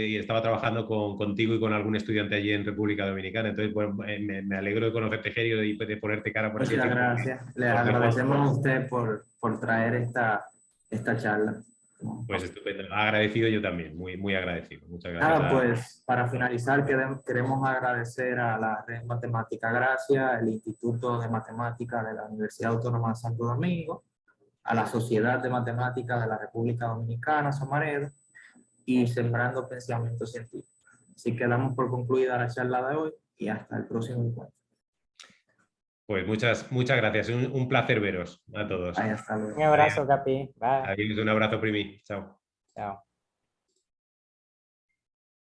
trabajando contigo y con algún estudiante allí en República Dominicana. Entonces, bueno, me alegro de conocerte, Herior, y de ponerte cara por así muchas decirlo. gracias. Le agradecemos a usted por traer esta charla. Pues estupendo, agradecido yo también, muy, muy agradecido. Muchas gracias. Pues para finalizar queremos agradecer a la Red Matemática Gracia, el Instituto de Matemática de la Universidad Autónoma de Santo Domingo, a la Sociedad de Matemática de la República Dominicana, Somaredo, y Sembrando Pensamiento Científico. Así que damos por concluida la charla de hoy y hasta el próximo encuentro. Pues muchas gracias, un placer veros a todos. Hasta luego. Un abrazo, Capi. Bye. Adiós, un abrazo, Primi. Chao. Chao.